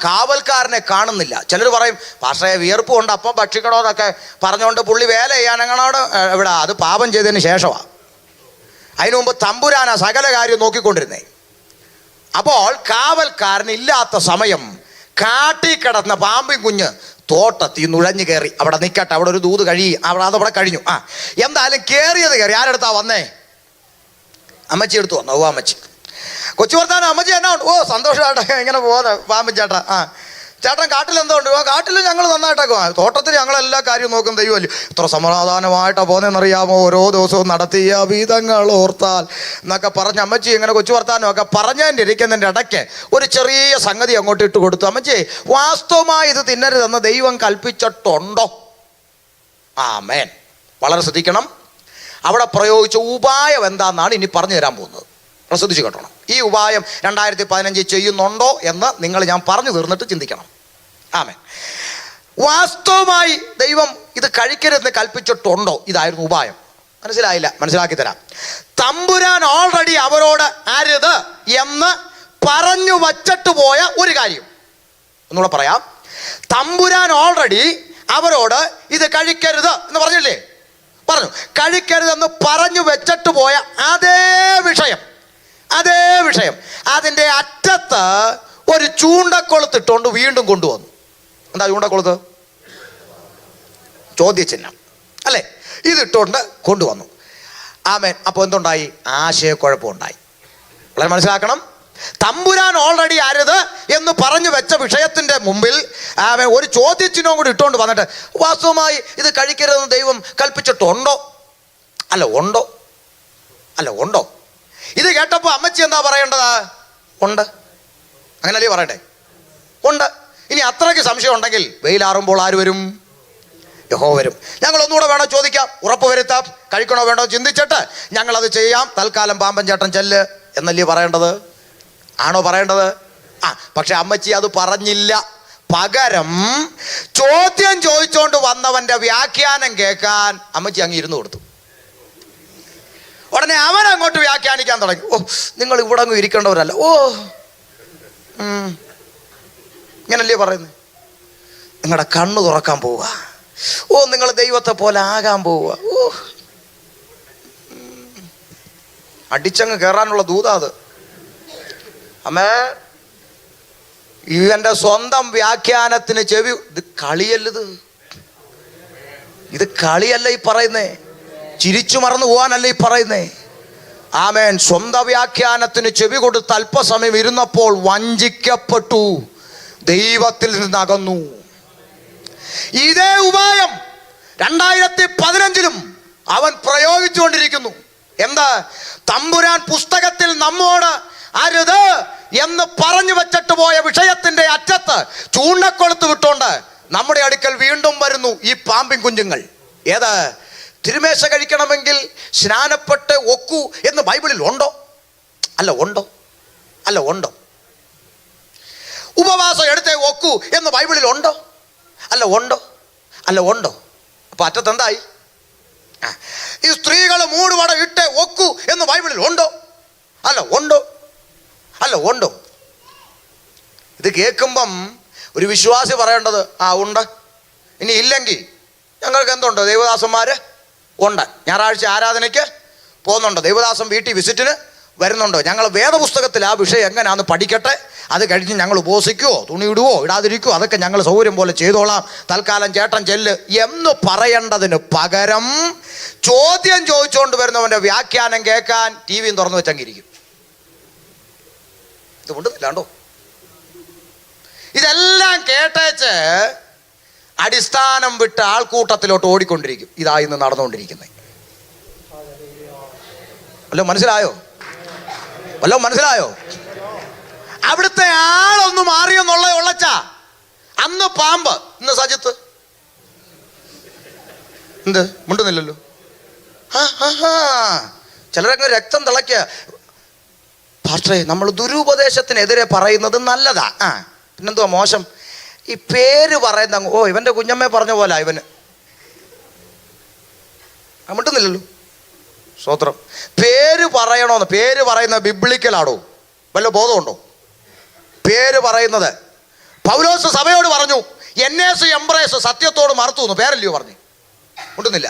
കാവൽക്കാരനെ കാണുന്നില്ല. ചിലർ പറയും, പക്ഷേ വിയർപ്പ് കൊണ്ട് അപ്പം ഭക്ഷിക്കണോ എന്നൊക്കെ പറഞ്ഞുകൊണ്ട് പുള്ളി വേല ചെയ്യാനങ്ങനോട് ഇവിടെ. അത് പാപം ചെയ്തതിന് ശേഷമാണ്. അതിനു മുമ്പ് തമ്പുരാനാ സകല കാര്യം നോക്കിക്കൊണ്ടിരുന്നേ. അപ്പോൾ കാവൽക്കാരനില്ലാത്ത സമയം കാട്ടി കിടന്ന പാമ്പിൻ കുഞ്ഞ് തോട്ടത്തിൽ നുഴഞ്ഞു കയറി. അവിടെ നിൽക്കട്ടെ, അവിടെ ഒരു ദൂത് അതവിടെ കഴിഞ്ഞു. എന്തായാലും കയറിയത് കയറി. ആരെടുത്താ വന്നേ? അമ്മച്ചി എടുത്തു വന്നു. അമ്മച്ചി കൊച്ചു വർത്താനം. അമ്മച്ചി എന്നാ ഉണ്ട്? സന്തോഷമായിട്ടാ ഇങ്ങനെ പോകുന്നത് പാമ്പൻ ചേട്ടാ. ചേട്ടൻ കാട്ടിൽ എന്തോ ഉണ്ട്? കാട്ടിൽ ഞങ്ങൾ നന്നായിട്ടൊക്കെ തോട്ടത്തിൽ ഞങ്ങളെല്ലാ കാര്യവും നോക്കും. ദൈവമല്ലേ എത്ര സമാധാനമായിട്ടാണ് പോകുന്നതെന്നറിയാമോ? ഓരോ ദിവസവും നടത്തിയ വിധങ്ങൾ ഓർത്താൽ എന്നൊക്കെ പറഞ്ഞ് അമ്മച്ചി ഇങ്ങനെ കൊച്ചു വർത്താനമൊക്കെ പറഞ്ഞതിൻ്റെ ഇരിക്കുന്നതിൻ്റെ ഇടയ്ക്ക് ഒരു ചെറിയ സംഗതി അങ്ങോട്ട് ഇട്ട് കൊടുത്തു. അമ്മച്ചി, വാസ്തവമായി ഇത് തിന്നരുതെന്ന് ദൈവം കൽപ്പിച്ചിട്ടുണ്ടോ? ആമേൻ. വളരെ ശ്രദ്ധിക്കണം. അവിടെ പ്രയോഗിച്ച ഉപായം എന്താണെന്നാണ് ഇനി പറഞ്ഞു തരാൻ പോകുന്നത്. ശ്രദ്ധിച്ചു കേട്ടോണം. ഈ ഉപായം 2015 ചെയ്യുന്നുണ്ടോ എന്ന് ഞാൻ പറഞ്ഞു തീർന്നിട്ട് ചിന്തിക്കണം. ആമേൻ. വാസ്തവമായി ദൈവം ഇത് കഴിക്കരുതെന്ന് കൽപ്പിച്ചിട്ടുണ്ടോ? ഇതായിരുന്നു ഉപായം. മനസ്സിലായില്ല? മനസ്സിലാക്കി തരാം. തമ്പുരാൻ ഓൾറെഡി അവരോട് അരുത് എന്ന് പറഞ്ഞു വച്ചിട്ട് പോയ ഒരു കാര്യം ഒന്നുകൂടെ പറയാം. തമ്പുരാൻ ഓൾറെഡി അവരോട് ഇത് കഴിക്കരുത് എന്ന് പറഞ്ഞില്ലേ? പറഞ്ഞു. കഴിക്കരുതെന്ന് പറഞ്ഞു വെച്ചിട്ട് പോയ അതേ വിഷയം അതിൻ്റെ അറ്റത്ത് ഒരു ചൂണ്ടക്കൊളുത്തിട്ടുകൊണ്ട് വീണ്ടും കൊണ്ടുവന്നു. എന്താ ചൂണ്ടക്കൊളുത്ത്? ചോദ്യചിഹ്നം അല്ലേ? ഇതിട്ടുകൊണ്ട് കൊണ്ടുവന്നു. ആമേൻ. അപ്പോൾ എന്തുണ്ടായി? ആശയക്കുഴപ്പമുണ്ടായി. വളരെ മനസ്സിലാക്കണം. തമ്പുരാൻ ഓൾറെഡി അരുത് എന്ന് പറഞ്ഞു വെച്ച വിഷയത്തിൻ്റെ മുമ്പിൽ ഒരു ചോദ്യചിഹ്നവും കൂടി ഇട്ടുകൊണ്ട് വന്നിട്ട് വാസ്തവമായി ഇത് കഴിക്കരുതെന്ന് ദൈവം കൽപ്പിച്ചിട്ടുണ്ടോ? അല്ല ഉണ്ടോ? ഇത് കേട്ടപ്പോൾ അമ്മച്ചി എന്താ പറയേണ്ടത്? ഉണ്ട്. അങ്ങനല്ലേ പറയണ്ടേ? ഉണ്ട്. ഇനി അത്രയ്ക്ക് സംശയം ഉണ്ടെങ്കിൽ വെയിലാറുമ്പോൾ ആര് വരും? യഹോവ വരും. ഞങ്ങൾ ഒന്നുകൂടെ വേണോ ചോദിക്കാം, ഉറപ്പ് വരുത്താം, കഴിക്കണോ വേണ്ടോ ചിന്തിച്ചിട്ട് ഞങ്ങളത് ചെയ്യാം, തൽക്കാലം പാമ്പൻ ചേട്ടൻ ചെല്ല് എന്നല്ലേ പറയേണ്ടത്? ആണോ പറയേണ്ടത്? പക്ഷെ അമ്മച്ചി അത് പറഞ്ഞില്ല. പകരം ചോദ്യം ചോദിച്ചോണ്ട് വന്നവന്റെ വ്യാഖ്യാനം കേൾക്കാൻ അമ്മച്ചി അങ്ങ് ഇരുന്ന് കൊടുത്തു. ഉടനെ അവൻ അങ്ങോട്ട് വ്യാഖ്യാനിക്കാൻ തുടങ്ങി. നിങ്ങൾ ഇവിടെ അങ്ങ് ഇരിക്കേണ്ടവരല്ല. ഇങ്ങനല്ലേ പറയുന്നത്? നിങ്ങളുടെ കണ്ണ് തുറക്കാൻ പോവുക. നിങ്ങൾ ദൈവത്തെ പോലെ ആകാൻ പോവുക. അടിച്ചങ്ങ് കയറാനുള്ള ദൂതാ അത്. അമ്മേ, ഇവന്റെ സ്വന്തം വ്യാഖ്യാനത്തിന് ചെവി. ഇത് കളിയല്ലത്, ഇത് കളിയല്ല ഈ പറയുന്നേ. ചിരിച്ചു മറന്നു പോവാനല്ല ഈ പറയുന്നേ. ആമേൻ. സ്വന്തം വ്യാഖ്യാനത്തിന് ചെവി കൊടുത്ത് അല്പസമയം ഇരുന്നപ്പോൾ വഞ്ചിക്കപ്പെട്ടു, ദൈവത്തിൽ നിന്നകന്നു. ഇതേ ഉപായം 2015 അവൻ പ്രയോഗിച്ചുകൊണ്ടിരിക്കുന്നു. എന്താ? തമ്പുരാൻ പുസ്തകത്തിൽ നമ്മോട് അരുത് എന്ന് പറഞ്ഞു വെച്ചിട്ട് പോയ വിഷയത്തിന്റെ അറ്റത്ത് ചൂണ്ടക്കൊളുത്ത് വിട്ടോണ്ട് നമ്മുടെ അടുക്കൽ വീണ്ടും വരുന്നു ഈ പാമ്പിൻ കുഞ്ഞുങ്ങൾ. ഏത്? തിരുമേശ കഴിക്കണമെങ്കിൽ സ്നാനപ്പെട്ട് ഒക്കൂ എന്ന് ബൈബിളിൽ ഉണ്ടോ? ഉണ്ടോ? ഉപവാസം എടുത്തേ ഒക്കൂ എന്ന് ബൈബിളിൽ ഉണ്ടോ? ഉണ്ടോ? അപ്പൊ അറ്റത്ത് എന്തായി? ഈ സ്ത്രീകൾ മൂടുപട ഇട്ടേ ഒക്കൂ എന്ന് ബൈബിളിൽ ഉണ്ടോ? ഉണ്ടോ? ഇത് കേൾക്കുമ്പം ഒരു വിശ്വാസി പറയേണ്ടത് ഉണ്ട്. ഇനി ഇല്ലെങ്കിൽ ഞങ്ങൾക്ക് എന്തുണ്ട്? ദൈവദാസന്മാര് ഉണ്ട്, ഞായറാഴ്ച ആരാധനയ്ക്ക് പോകുന്നുണ്ട്, ദൈവദാസൻ വീട്ടിൽ വിസിറ്റിന് വരുന്നുണ്ടോ, ഞങ്ങൾ വേദപുസ്തകത്തിൽ ആ വിഷയം എങ്ങനെയാണെന്ന് പഠിക്കട്ടെ, അത് കഴിഞ്ഞ് ഞങ്ങൾ ഉപവസിക്കുവോ തുണി ഇടുവോ ഇടാതിരിക്കുവോ അതൊക്കെ ഞങ്ങൾ സൗകര്യം പോലെ ചെയ്തോളാം, തൽക്കാലം ചേട്ടൻ ചെല്ല് എന്ന് പറയേണ്ടതിന് പകരം ചോദ്യം ചോദിച്ചുകൊണ്ട് വരുന്നവൻ്റെ വ്യാഖ്യാനം കേൾക്കാൻ TV തുറന്നു വെച്ചങ്ങിരിക്കും. ഇത് കൊണ്ടുന്നില്ലാണ്ടോ? ഇതെല്ലാം കേട്ടേച്ച് അടിസ്ഥാനം വിട്ട് ആൾക്കൂട്ടത്തിലോട്ട് ഓടിക്കൊണ്ടിരിക്കും. ഇതാ ഇന്ന് നടന്നുകൊണ്ടിരിക്കുന്നത്. വല്ലതും മനസ്സിലായോ? അവിടുത്തെ ആളൊന്നും മാറിയെന്നുള്ള ഉള്ളച്ചാ. അന്ന് പാമ്പ്, ഇന്ന് സജിത്ത്. എന്ത് മിണ്ടുന്നില്ലല്ലോ? ചിലരങ്ങ് രക്തം തിളയ്ക്കുക. പാസ്റ്ററേ, നമ്മൾ ദുരുപദേശത്തിനെതിരെ പറയുന്നത് നല്ലതാ. പിന്നെന്തുവാ മോശം? ഈ പേര് പറയുന്ന ഇവന്റെ കുഞ്ഞമ്മേ പറഞ്ഞ പോലെ ഇവന് മിണ്ടുന്നില്ലല്ലോ. സ്തോത്രം. പേര് പറയണോന്ന്. പേര് പറയുന്ന ബിബ്ലിക്കലാണോ? വല്ല ബോധമുണ്ടോ? പേര് പറയുന്നത് പൗലോസ് സഭയോട് പറഞ്ഞു, എന്നേസ് എംബ്രേസ് സത്യത്തോട് മറുത്തു എന്ന് പേരല്ലയോ പറഞ്ഞു? മിണ്ടുന്നില്ല.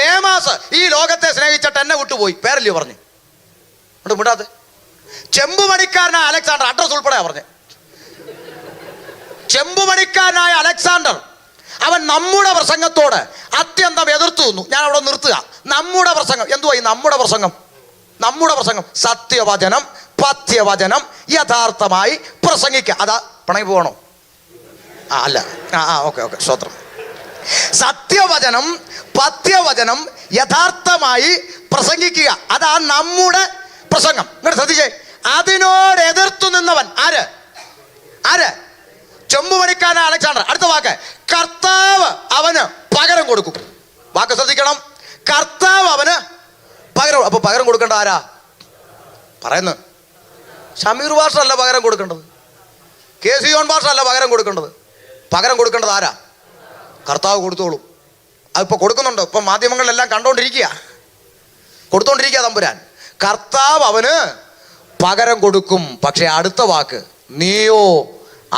ദേമാസ് ഈ ലോകത്തെ സ്നേഹിച്ചിട്ട് എന്നെ വിട്ടുപോയി, പേരല്ലയോ പറഞ്ഞു? മിണ്ടാതെ. ചെമ്പുമണിക്കാരനായ അലക്സാണ്ടർ, അഡ്രസ് ഉൾപ്പെടെ പറഞ്ഞു. ചെമ്പുമണിക്കാരനായ അലക്സാണ്ടർ അവൻ നമ്മുടെ പ്രസംഗത്തോട് അത്യന്തം എതിർത്തു നിന്നു. ഞാൻ അവിടെ നിർത്തുക. നമ്മുടെ പ്രസംഗം എന്തുവാ? നമ്മുടെ പ്രസംഗം സത്യവചനം പഥ്യവചനം യഥാർത്ഥമായി പ്രസംഗിക്കുക. അതാ പിണങ്ങി പോകണോ? അല്ല. ഓക്കെ. സ്തോത്രം. സത്യവചനം പഥ്യവചനം യഥാർത്ഥമായി പ്രസംഗിക്കുക, അതാ നമ്മുടെ പ്രസംഗം. ഇങ്ങോട്ട് ശ്രദ്ധിച്ചേ. അതിനോട് എതിർത്തു നിന്നവൻ ആര്? ചെമ്പുപണിക്കാരൻ അലക്സാണ്ടർ. അടുത്ത വാക്ക്, കർത്താവ് അവന് പകരം കൊടുക്കും. വാക്ക് ശ്രദ്ധിക്കണം. കർത്താവ് അവന് പകരം. അപ്പൊ പകരം കൊടുക്കേണ്ട ആരാ പറയുന്നത്? ഷമീർ ഭാഷ അല്ല പകരം കൊടുക്കേണ്ടത്, KC ജോൺ ഭാഷ അല്ല പകരം കൊടുക്കേണ്ടത്. പകരം കൊടുക്കേണ്ടത് ആരാ? കർത്താവ് കൊടുത്തോളും. അതിപ്പോ കൊടുക്കുന്നുണ്ട്. ഇപ്പൊ മാധ്യമങ്ങളിലെല്ലാം കൊടുത്തോണ്ടിരിക്കുക തമ്പുരാൻ. കർത്താവ് അവന് പകരം കൊടുക്കും. പക്ഷെ അടുത്ത വാക്ക്, നീയോ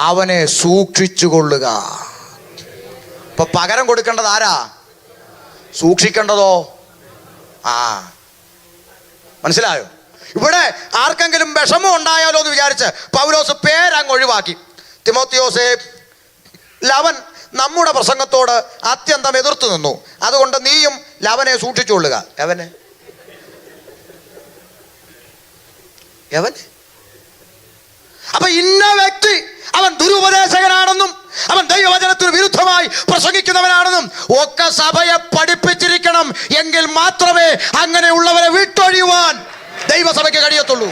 അവനെ സൂക്ഷിച്ചു കൊള്ളുക. ഇപ്പൊ പകരം കൊടുക്കേണ്ടത് ആരാ? സൂക്ഷിക്കേണ്ടതോ? മനസ്സിലായോ? ഇവിടെ ആർക്കെങ്കിലും വിഷമം ഉണ്ടായാലോ എന്ന് വിചാരിച്ച് പൗലോസ് പേരങ്ങ് ഒഴിവാക്കി. തിമോത്തിയോസേ, ലവൻ നമ്മുടെ പ്രസംഗത്തോട് അത്യന്തം എതിർത്തു നിന്നു, അതുകൊണ്ട് നീയും ലവനെ സൂക്ഷിച്ചുകൊള്ളുക. എവൻ അപ്പൊ ഇന്ന വ്യക്തി അവൻ ദുരുപദേശകനാണെന്നും അവൻ ദൈവവചനത്തിന് വിരുദ്ധമായി പ്രസംഗിക്കുന്നവനാണെന്നും ഒക്കെ സഭയെ പഠിപ്പിച്ചിരിക്കണം. എങ്കിൽ മാത്രമേ അങ്ങനെയുള്ളവരെ വിട്ടൊഴിയുവാൻ ദൈവസഭയ്ക്ക് കഴിയത്തുള്ളൂ.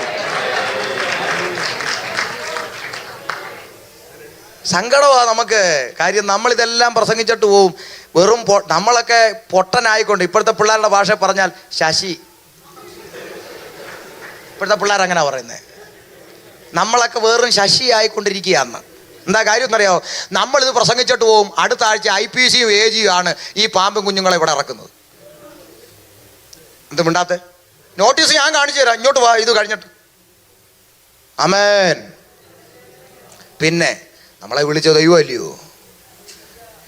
സങ്കടമാണ് നമുക്ക്. കാര്യം നമ്മളിതെല്ലാം പ്രസംഗിച്ചിട്ട് പോവും. വെറും നമ്മളൊക്കെ പൊട്ടനായിക്കൊണ്ട്, ഇപ്പോഴത്തെ പിള്ളേരുടെ ഭാഷ പറഞ്ഞാൽ ശശി, ഇപ്പോഴത്തെ പിള്ളേർ അങ്ങനെ പറയുന്നത്. നമ്മളൊക്കെ വെറും ശശി ആയിക്കൊണ്ടിരിക്കുകയാണ്. എന്താ കാര്യം എന്നറിയാമോ? നമ്മളിത് പ്രസംഗിച്ചിട്ട് പോവും, അടുത്ത ആഴ്ച IPCയും AG ആണ് ഈ പാമ്പും കുഞ്ഞുങ്ങളെ ഇവിടെ ഇറക്കുന്നത്. എന്ത് മിണ്ടാത്തെ? നോട്ടീസ് ഞാൻ കാണിച്ചു തരാം, ഇങ്ങോട്ട് വാ, ഇത് കഴിഞ്ഞിട്ട്. ആമേൻ. പിന്നെ നമ്മളെ വിളിച്ച ദൈവമല്ലയോ?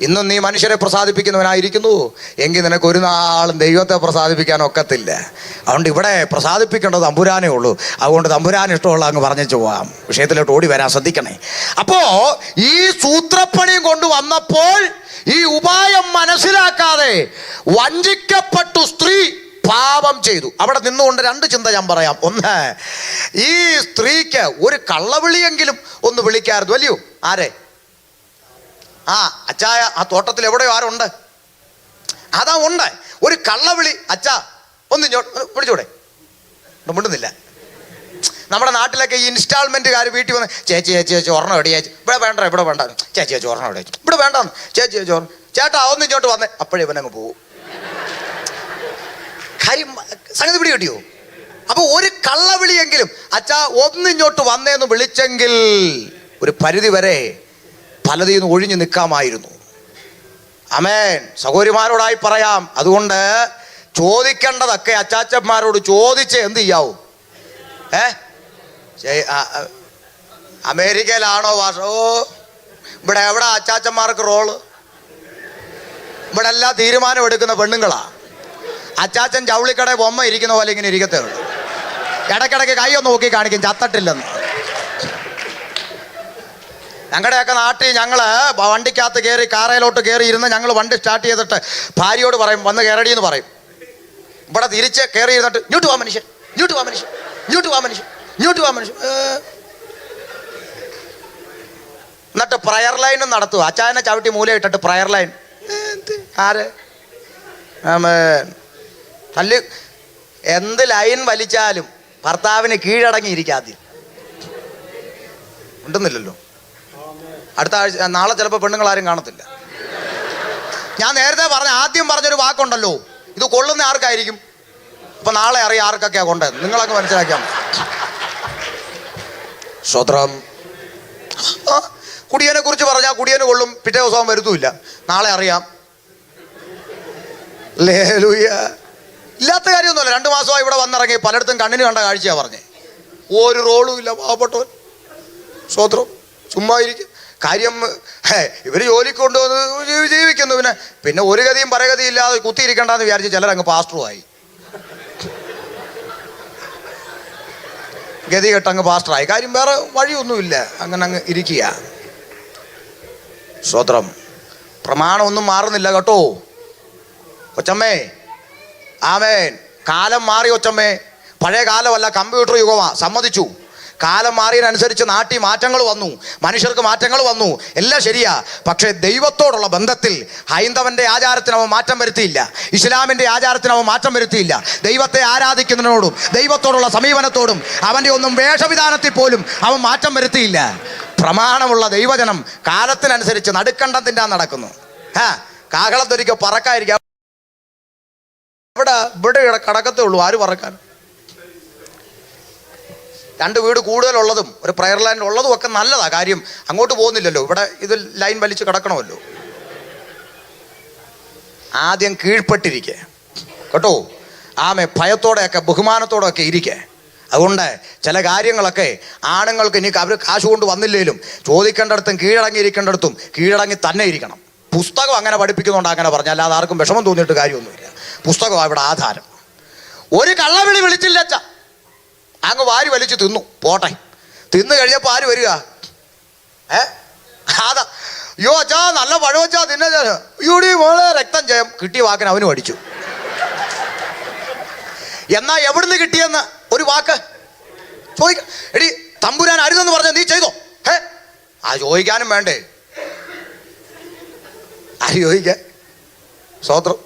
ഇന്നും നീ മനുഷ്യരെ പ്രസാദിപ്പിക്കുന്നവനായിരിക്കുന്നു എങ്കിൽ നിനക്ക് ഒരു നാളും ദൈവത്തെ പ്രസാദിപ്പിക്കാൻ ഒക്കത്തില്ല. അതുകൊണ്ട് ഇവിടെ പ്രസാദിപ്പിക്കേണ്ടത് തമ്പുരാനേ ഉള്ളൂ. അതുകൊണ്ട് തമ്പുരാൻ ഇഷ്ടമുള്ള അങ്ങ് പറഞ്ഞു പോവാം. വിഷയത്തിലോട്ട് ഓടി വരാൻ ശ്രദ്ധിക്കണേ. അപ്പോ ഈ സൂത്രപ്പണിയും കൊണ്ടുവന്നപ്പോൾ ഈ ഉപായം മനസ്സിലാക്കാതെ വഞ്ചിക്കപ്പെട്ടു സ്ത്രീ പാപം ചെയ്തു. അവിടെ നിന്നുകൊണ്ട് രണ്ട് ചിന്ത ഞാൻ പറയാം. ഒന്ന്, ഈ സ്ത്രീക്ക് ഒരു കള്ളവിളിയെങ്കിലും ഒന്ന് വിളിക്കാറുണ്ട്. വലിയോ ആരെ? അച്ചായ ആ തോട്ടത്തിൽ എവിടെയോ ആരുണ്ട്? അതാ ഉണ്ട്. ഒരു കള്ളവിളി, അച്ഛാ ഒന്ന് വിളിച്ചൂടെ? മിണ്ടുന്നില്ല. നമ്മുടെ നാട്ടിലൊക്കെ ഈ ഇൻസ്റ്റാൾമെന്റുകാർ വീട്ടിൽ വന്ന് ചേച്ചി ചേച്ചി ചേച്ചി ഒരെണ്ണം എടി ചേച്ചി, ഇവിടെ വേണ്ട, ഇവിടെ വേണ്ട, ചേച്ചി ചേച്ചി ഒരെണ്ണം എടി, ഇവിടെ വേണ്ടെന്ന്, ചേച്ചി ചേച്ചി ഒരെണ്ണം, ചേട്ടാ ഒന്ന് ഇങ്ങോട്ട് വന്നേ, അപ്പോഴേ ഇവനങ്ങ് പോകും. കാര്യം സംഗതി പിടി കിട്ടിയോ? അപ്പൊ ഒരു കള്ളവിളിയെങ്കിലും അച്ഛാ ഒന്നിങ്ങോട്ട് വന്നേന്ന് വിളിച്ചെങ്കിൽ ഒരു പരിധി വരെ പലതിൽ നിന്ന് ഒഴിഞ്ഞു നിൽക്കാമായിരുന്നു. ആമേൻ. സഹോദരിമാരോടായി പറയാം, അതുകൊണ്ട് ചോദിക്കേണ്ടതൊക്കെ അച്ചാച്ചന്മാരോട് ചോദിച്ച് എന്ത് ചെയ്യാവൂ? അമേരിക്കയിലാണോ ഭാഷ? ഇവിടെ എവിടെ അച്ചാച്ചന്മാർക്ക് റോള്? ഇവിടെ എല്ലാം തീരുമാനം എടുക്കുന്ന പെണ്ണുങ്ങളാ. അച്ചാച്ചൻ ജൗളിക്കട ബൊമ്മ ഇരിക്കുന്ന പോലെ ഇങ്ങനെ ഇരിക്കത്തേ ഉള്ളൂ. ഇടയ്ക്കിടയ്ക്ക് കൈയൊന്ന് നോക്കി കാണിക്കും ചത്തട്ടില്ലെന്ന്. ഞങ്ങളുടെയൊക്കെ നാട്ടിൽ ഞങ്ങൾ വണ്ടിക്കകത്ത് കയറി കാറയിലോട്ട് കയറി ഇരുന്ന് ഞങ്ങൾ വണ്ടി സ്റ്റാർട്ട് ചെയ്തിട്ട് ഭാര്യയോട് പറയും വന്ന് കയറടി എന്ന് പറയും. ഇവിടെ തിരിച്ച് കയറി ഇരുന്നിട്ട് ഇങ്ങോട്ട് വാ മനുഷ്യൻ, ഇങ്ങോട്ട് വാ മനുഷ്യൻ, ഇങ്ങോട്ട് വാ മനുഷ്യൻ, ഇങ്ങോട്ട് വാ മനുഷ്യൻ. എന്നിട്ട് പ്രയർ ലൈനും നടത്തുക. അച്ചായനെ ചവിട്ടി മൂലയിട്ടിട്ട് പ്രയർ ലൈൻ. ആര് തല്ല് എന്ത് ലൈൻ വലിച്ചാലും ഭർത്താവിന് കീഴടങ്ങിയിരിക്കാതെ ഉണ്ടെന്നില്ലല്ലോ. അടുത്ത ആഴ്ച നാളെ ചിലപ്പോൾ പെണ്ണുങ്ങളാരും കാണത്തില്ല. ഞാൻ നേരത്തെ ആദ്യം പറഞ്ഞൊരു വാക്കുണ്ടല്ലോ, ഇത് കൊള്ളുന്ന ആർക്കായിരിക്കും? അപ്പൊ നാളെ അറിയാം ആർക്കൊക്കെയാ കൊണ്ടത്. നിങ്ങളങ്ങ് മനസ്സിലാക്കിയാൽ മതി. സ്വത്രം കുടിയനെ കുറിച്ച് പറഞ്ഞാൽ കുടിയന് കൊള്ളും, പിറ്റേ ദിവസം വരുത്തുമില്ല. നാളെ അറിയാം. ഹല്ലേലൂയ. ഇല്ലാത്ത കാര്യമൊന്നുമല്ല. 2 മാസമായി ഇവിടെ വന്നിറങ്ങി പലയിടത്തും കണ്ണിന് കണ്ട കാഴ്ചയാ പറഞ്ഞേ. ഒരു റോളും ഇല്ല, പാവപ്പെട്ടവൻ. സ്വത്രം ചുമ്മാ ഇരിക്കും. കാര്യം ഇവർ ജോലിക്ക് കൊണ്ടുവന്ന് ജീവിക്കുന്നു. പിന്നെ ഒരു ഗതിയും പരഗതിയും ഇല്ലാതെ കുത്തിയിരിക്കണ്ടെന്ന് വിചാരിച്ച് ചിലരങ്ങ് പാസ്റ്ററുമായി. ഗതി കെട്ടങ്ങ് പാസ്റ്ററായി. കാര്യം വേറെ വഴിയൊന്നുമില്ല, അങ്ങനെ അങ്ങ് ഇരിക്കുക. സ്വത്രം പ്രമാണമൊന്നും മാറുന്നില്ല കേട്ടോ കൊച്ചമ്മേ. ആമേൻ. കാലം മാറി കൊച്ചമ്മേ. പഴയ കാലമല്ല, കമ്പ്യൂട്ടർ യുഗമാ, സമ്മതിച്ചു. കാലം മാറിയതിനനുസരിച്ച് നാട്ടിൽ മാറ്റങ്ങൾ വന്നു, മനുഷ്യർക്ക് മാറ്റങ്ങൾ വന്നു, എല്ലാം ശരിയാ. പക്ഷേ ദൈവത്തോടുള്ള ബന്ധത്തിൽ ഹൈന്ദവന്റെ ആചാരത്തിന് അവൻ മാറ്റം വരുത്തിയില്ല, ഇസ്ലാമിൻ്റെ ആചാരത്തിന് അവൻ മാറ്റം വരുത്തിയില്ല. ദൈവത്തെ ആരാധിക്കുന്നതിനോടും ദൈവത്തോടുള്ള സമീപനത്തോടും അവൻ്റെ ഒന്നും വേഷവിധാനത്തിൽ പോലും അവൻ മാറ്റം വരുത്തിയില്ല. പ്രമാണമുള്ള ദൈവജനം കാലത്തിനനുസരിച്ച് നടുക്കണ്ടം തിന്നാൻ നടക്കുന്നു. കാഹളത്തൊരിക്കൽ പറക്കായിരിക്കാം. ഇവിടെ കടക്കത്തേ ഉള്ളൂ, ആര് പറക്കാൻ? 2 വീട് കൂടുതലുള്ളതും ഒരു പ്രയർ ലൈൻ ഉള്ളതും ഒക്കെ നല്ലതാ. കാര്യം അങ്ങോട്ട് പോകുന്നില്ലല്ലോ, ഇവിടെ ഇത് ലൈൻ വലിച്ച് കിടക്കണമല്ലോ. ആദ്യം കീഴ്പ്പെട്ടിരിക്കെ കേട്ടോ. ആമേ. ഭയത്തോടെയൊക്കെ ബഹുമാനത്തോടെയൊക്കെ ഇരിക്കെ. അതുകൊണ്ട് ചില കാര്യങ്ങളൊക്കെ ആണുങ്ങൾക്ക് ഇനി അവർ കാശ് കൊണ്ട് വന്നില്ലേലും ചോദിക്കേണ്ടിടത്തും കീഴടങ്ങിയിരിക്കേണ്ടിടത്തും കീഴടങ്ങി തന്നെ ഇരിക്കണം. പുസ്തകം അങ്ങനെ പഠിപ്പിക്കുന്നുണ്ട്, അങ്ങനെ പറഞ്ഞാൽ അല്ലാതെ ആർക്കും വിഷമം തോന്നിയിട്ട് കാര്യമൊന്നുമില്ല. പുസ്തകമാണ് ഇവിടെ ആധാരം. ഒരു കള്ളവിളി വിളിച്ചില്ല അച്ഛ, അങ്ങ് വാരി വലിച്ച് തിന്നു. പോട്ടെ, തിന്നു കഴിഞ്ഞപ്പോൾ ആര് വരിക? അതാ അയ്യോ അച്ഛാ നല്ല പഴം വെച്ചാ തിന്നെ. യൂടി മോളെ രക്തം ജയം. കിട്ടിയ വാക്കിന് അവനും അടിച്ചു. എന്നാ എവിടുന്ന് കിട്ടിയെന്ന് ഒരു വാക്ക് എടി തമ്പുരാൻ അരുതെന്ന് പറഞ്ഞ നീ ചെയ്തോ? ആ ചോദിക്കാനും വേണ്ടേ? ആര് ചോദിക്കാൻ? സ്തോത്രം.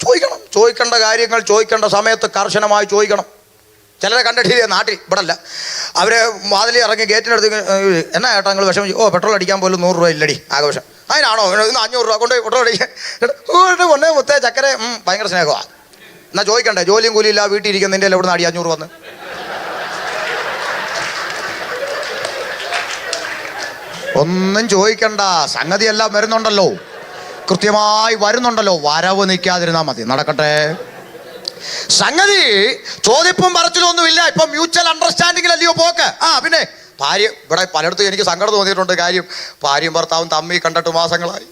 ചോദിക്കണം. ചോദിക്കേണ്ട കാര്യങ്ങൾ ചോദിക്കേണ്ട സമയത്ത് കർശനമായി ചോദിക്കണം. ചിലരെ കണ്ടിട്ടില്ലേ നാട്ടിൽ, ഇവിടെ അല്ല, അവരെ വാതിൽ ഇറങ്ങി ഗേറ്റിനടുത്ത് എന്നാ ഏട്ടാ നിങ്ങൾ വിഷമിച്ചു? ഓ പെട്രോൾ അടിക്കാൻ പോലും 100 രൂപ ഇല്ലടി ആഘോഷം. അതിനാണോ ഇന്ന് 500 രൂപ കൊണ്ടുപോയി പെട്രോൾ അടിക്കാൻ? കൊണ്ടേ മുത്തേ ചക്കര ഭയങ്കര സ്നേഹമാണ്. എന്നാ ചോദിക്കണ്ടേ? ജോലിയും കൂലിയില്ല, വീട്ടിൽ ഇരിക്കുന്നതിൻ്റെ എവിടെ നിന്ന് അടി 500 വന്ന്? ഒന്നും ചോദിക്കണ്ട. സംഗതിയെല്ലാം വരുന്നുണ്ടല്ലോ, കൃത്യമായി വരുന്നുണ്ടല്ലോ. വരവ് നിൽക്കാതിരുന്നാൽ മതി, നടക്കട്ടെ. സംഗതി ചോദിപ്പും പറച്ചിലൊന്നുമില്ല. ഇപ്പം മ്യൂച്വൽ അണ്ടർസ്റ്റാൻഡിങ്ങിലല്ലയോ പോക്ക്. പിന്നെ ഭാര്യ, ഇവിടെ പലയിടത്തും എനിക്ക് സങ്കടം തോന്നിയിട്ടുണ്ട് കാര്യം. ഭാര്യയും ഭർത്താവും തമ്മി കണ്ടിട്ട് മാസങ്ങളായി.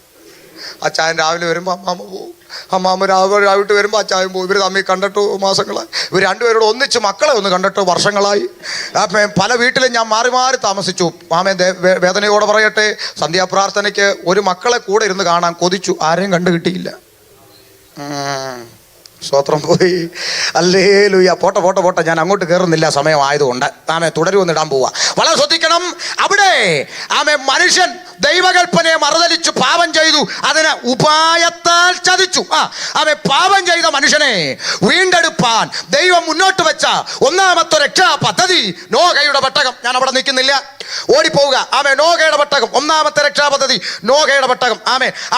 അച്ചായൻ രാവിലെ വരുമ്പോൾ അമ്മാമ്മ പോവും, അമ്മാമ്മ രാവിലെ വരുമ്പോൾ അച്ചായൻ പോവും. ഇവർ തമ്മിൽ കണ്ടിട്ട് മാസങ്ങളായി. ഇവർ രണ്ടുപേരോട് ഒന്നിച്ച് മക്കളെ ഒന്ന് കണ്ടിട്ട് വർഷങ്ങളായി. പല വീട്ടിലും ഞാൻ മാറി മാറി താമസിച്ചു. മാമൻ വേദനയോടെ പറയട്ടെ, സന്ധ്യാപ്രാർത്ഥനയ്ക്ക് ഒരു മക്കളെ കൂടെ ഇരുന്ന് കാണാൻ കൊതിച്ചു. ആരെയും കണ്ടു കിട്ടിയില്ല. സ്വത്രം പോയി. ഹല്ലേലൂയ. പോട്ടെ, ഞാൻ അങ്ങോട്ട് കയറുന്നില്ല, സമയമായതുകൊണ്ട്. ആമേ തുടരുമെന്നിടാൻ പോവാ. വളരെ ശ്രദ്ധിക്കണം. അവിടെ മനുഷ്യൻ ദൈവകൽപ്പനയെ മറുതലിച്ചു പാപം ചെയ്തു, അതിന് ഉപായത്താൽ ചതിച്ചു. പാപം ചെയ്ത മനുഷ്യനെ വീണ്ടെടുപ്പാൻ ദൈവം മുന്നോട്ട് വെച്ച ഒന്നാമത്തെ രക്ഷാ പദ്ധതി നോഹയുടെ പെട്ടകം. ഞാൻ അവിടെ നിൽക്കുന്നില്ല, ഓടിപ്പോവുക. നോഹയുടെ പെട്ടകം, ഒന്നാമത്തെ രക്ഷാ പദ്ധതി നോഹയുടെ പെട്ടകം.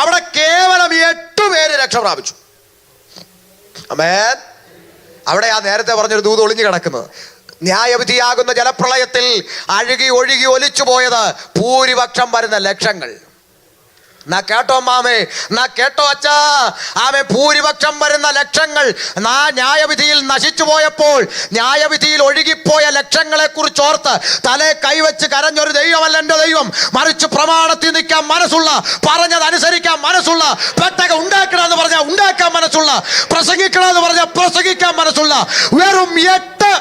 അവിടെ കേവലം 8 പേര് രക്ഷ പ്രാപിച്ചു. ആമേൻ. അവിടെയാ നേരത്തെ പറഞ്ഞൊരു ദൂത് ഒളിഞ്ഞു കിടക്കുന്നത്. ന്യായവിധിയാകുന്ന ജലപ്രളയത്തിൽ അഴുകി ഒഴുകി ഒലിച്ചു പോയത് ഭൂരിപക്ഷം വരുന്ന ലക്ഷങ്ങൾ. നാ കേട്ടോ മാമേ, നാ കേട്ടോ അച്ഛാ. ഭൂരിപക്ഷം വരുന്ന ലക്ഷങ്ങൾ ന്യായവിധിയിൽ നശിച്ചു പോയപ്പോൾ ന്യായവിധിയിൽ ഒഴുകിപ്പോയ ലക്ഷങ്ങളെ കുറിച്ച് ഓർത്ത് തലേ കൈവച്ച് കരഞ്ഞൊരു ദൈവമല്ല എൻ്റെ ദൈവം, മറിച്ച് പ്രമാണത്തിൽ നിൽക്കാൻ മനസ്സുള്ള, പറഞ്ഞതനുസരിക്കാൻ മനസ്സുള്ള, പെട്ടകം ഉണ്ടാക്കണമെന്ന് പറഞ്ഞാൽ ഉണ്ടാക്കാൻ മനസ്സുള്ള, പ്രസംഗിക്കണമെന്ന് പറഞ്ഞാൽ പ്രസംഗിക്കാൻ മനസ്സുള്ള, വെറും 8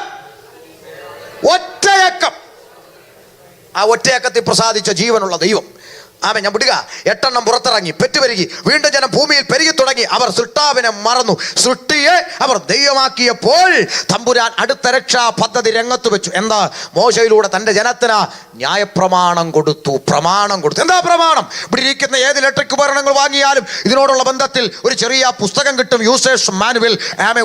ഒറ്റയക്കം. ആ ഒറ്റയക്കത്തിൽ പ്രസാദിച്ച ജീവനുള്ള ദൈവം. ഞാൻ വിടുക. 8 എണ്ണം പുറത്തിറങ്ങി പെറ്റുപെരുകി. വീണ്ടും ജനം ഭൂമിയിൽ പെരുകി തുടങ്ങി. അവർ സൃഷ്ടാവിനെ മറന്നു. സൃഷ്ടിയെ അവർ ദൈവമാക്കിയപ്പോൾ തമ്പുരാൻ അടുത്ത രക്ഷാ പദ്ധതി രംഗത്ത് വെച്ചു. എന്താ? മോശയിലൂടെ തൻ്റെ ജനത്തിന് ന്യായപ്രമാണം കൊടുത്തു. എന്താ പ്രമാണം? ഇവിടെ ഇരിക്കുന്ന ഏത് ഇലക്ട്രിക് ഉപകരണങ്ങൾ വാങ്ങിയാലും ഇതിനോടുള്ള ബന്ധത്തിൽ ഒരു ചെറിയ പുസ്തകം കിട്ടും. Users manual.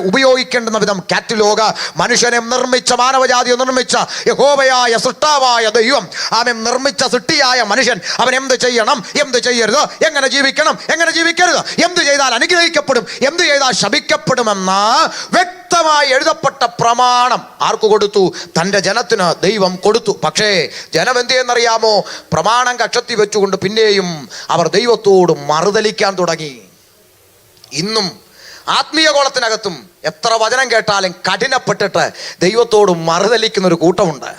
ഉപയോഗിക്കേണ്ടുന്ന വിധം കാറ്റലോഗ്. മനുഷ്യനെ നിർമ്മിച്ച, മാനവജാതിയെ നിർമ്മിച്ച യഹോവയായ സൃഷ്ടാവായ ദൈവം നിർമ്മിച്ച സൃഷ്ടിയായ മനുഷ്യൻ അവൻ എന്ത് ചെയ്യണം, എന്ത് ചെയ്യരുത്, എങ്ങനെ ജീവിക്കണം, എങ്ങനെ ജീവിക്കരുത്, എന്ത് ചെയ്താൽ അനുഗ്രഹിക്കപ്പെടും, എന്ത് ചെയ്താൽ ശപിക്കപ്പെടുമെന്ന് വ്യക്തമായി എഴുതപ്പെട്ട പ്രമാണം ആർക്ക് കൊടുത്തു? തൻ്റെ ജനത്തിന് ദൈവം കൊടുത്തു. പക്ഷേ ജനം എന്ത് ചെയ്യുന്നറിയാമോ? പ്രമാണം കക്ഷത്തി വെച്ചുകൊണ്ട് പിന്നെയും അവർ ദൈവത്തോട് മറുതലിക്കാൻ തുടങ്ങി. ഇന്നും ആത്മീയ കോളത്തിനകത്തും എത്ര വചനം കേട്ടാലും കഠിനപ്പെട്ടിട്ട് ദൈവത്തോട് മറുതലിക്കുന്ന ഒരു കൂട്ടമുണ്ട്.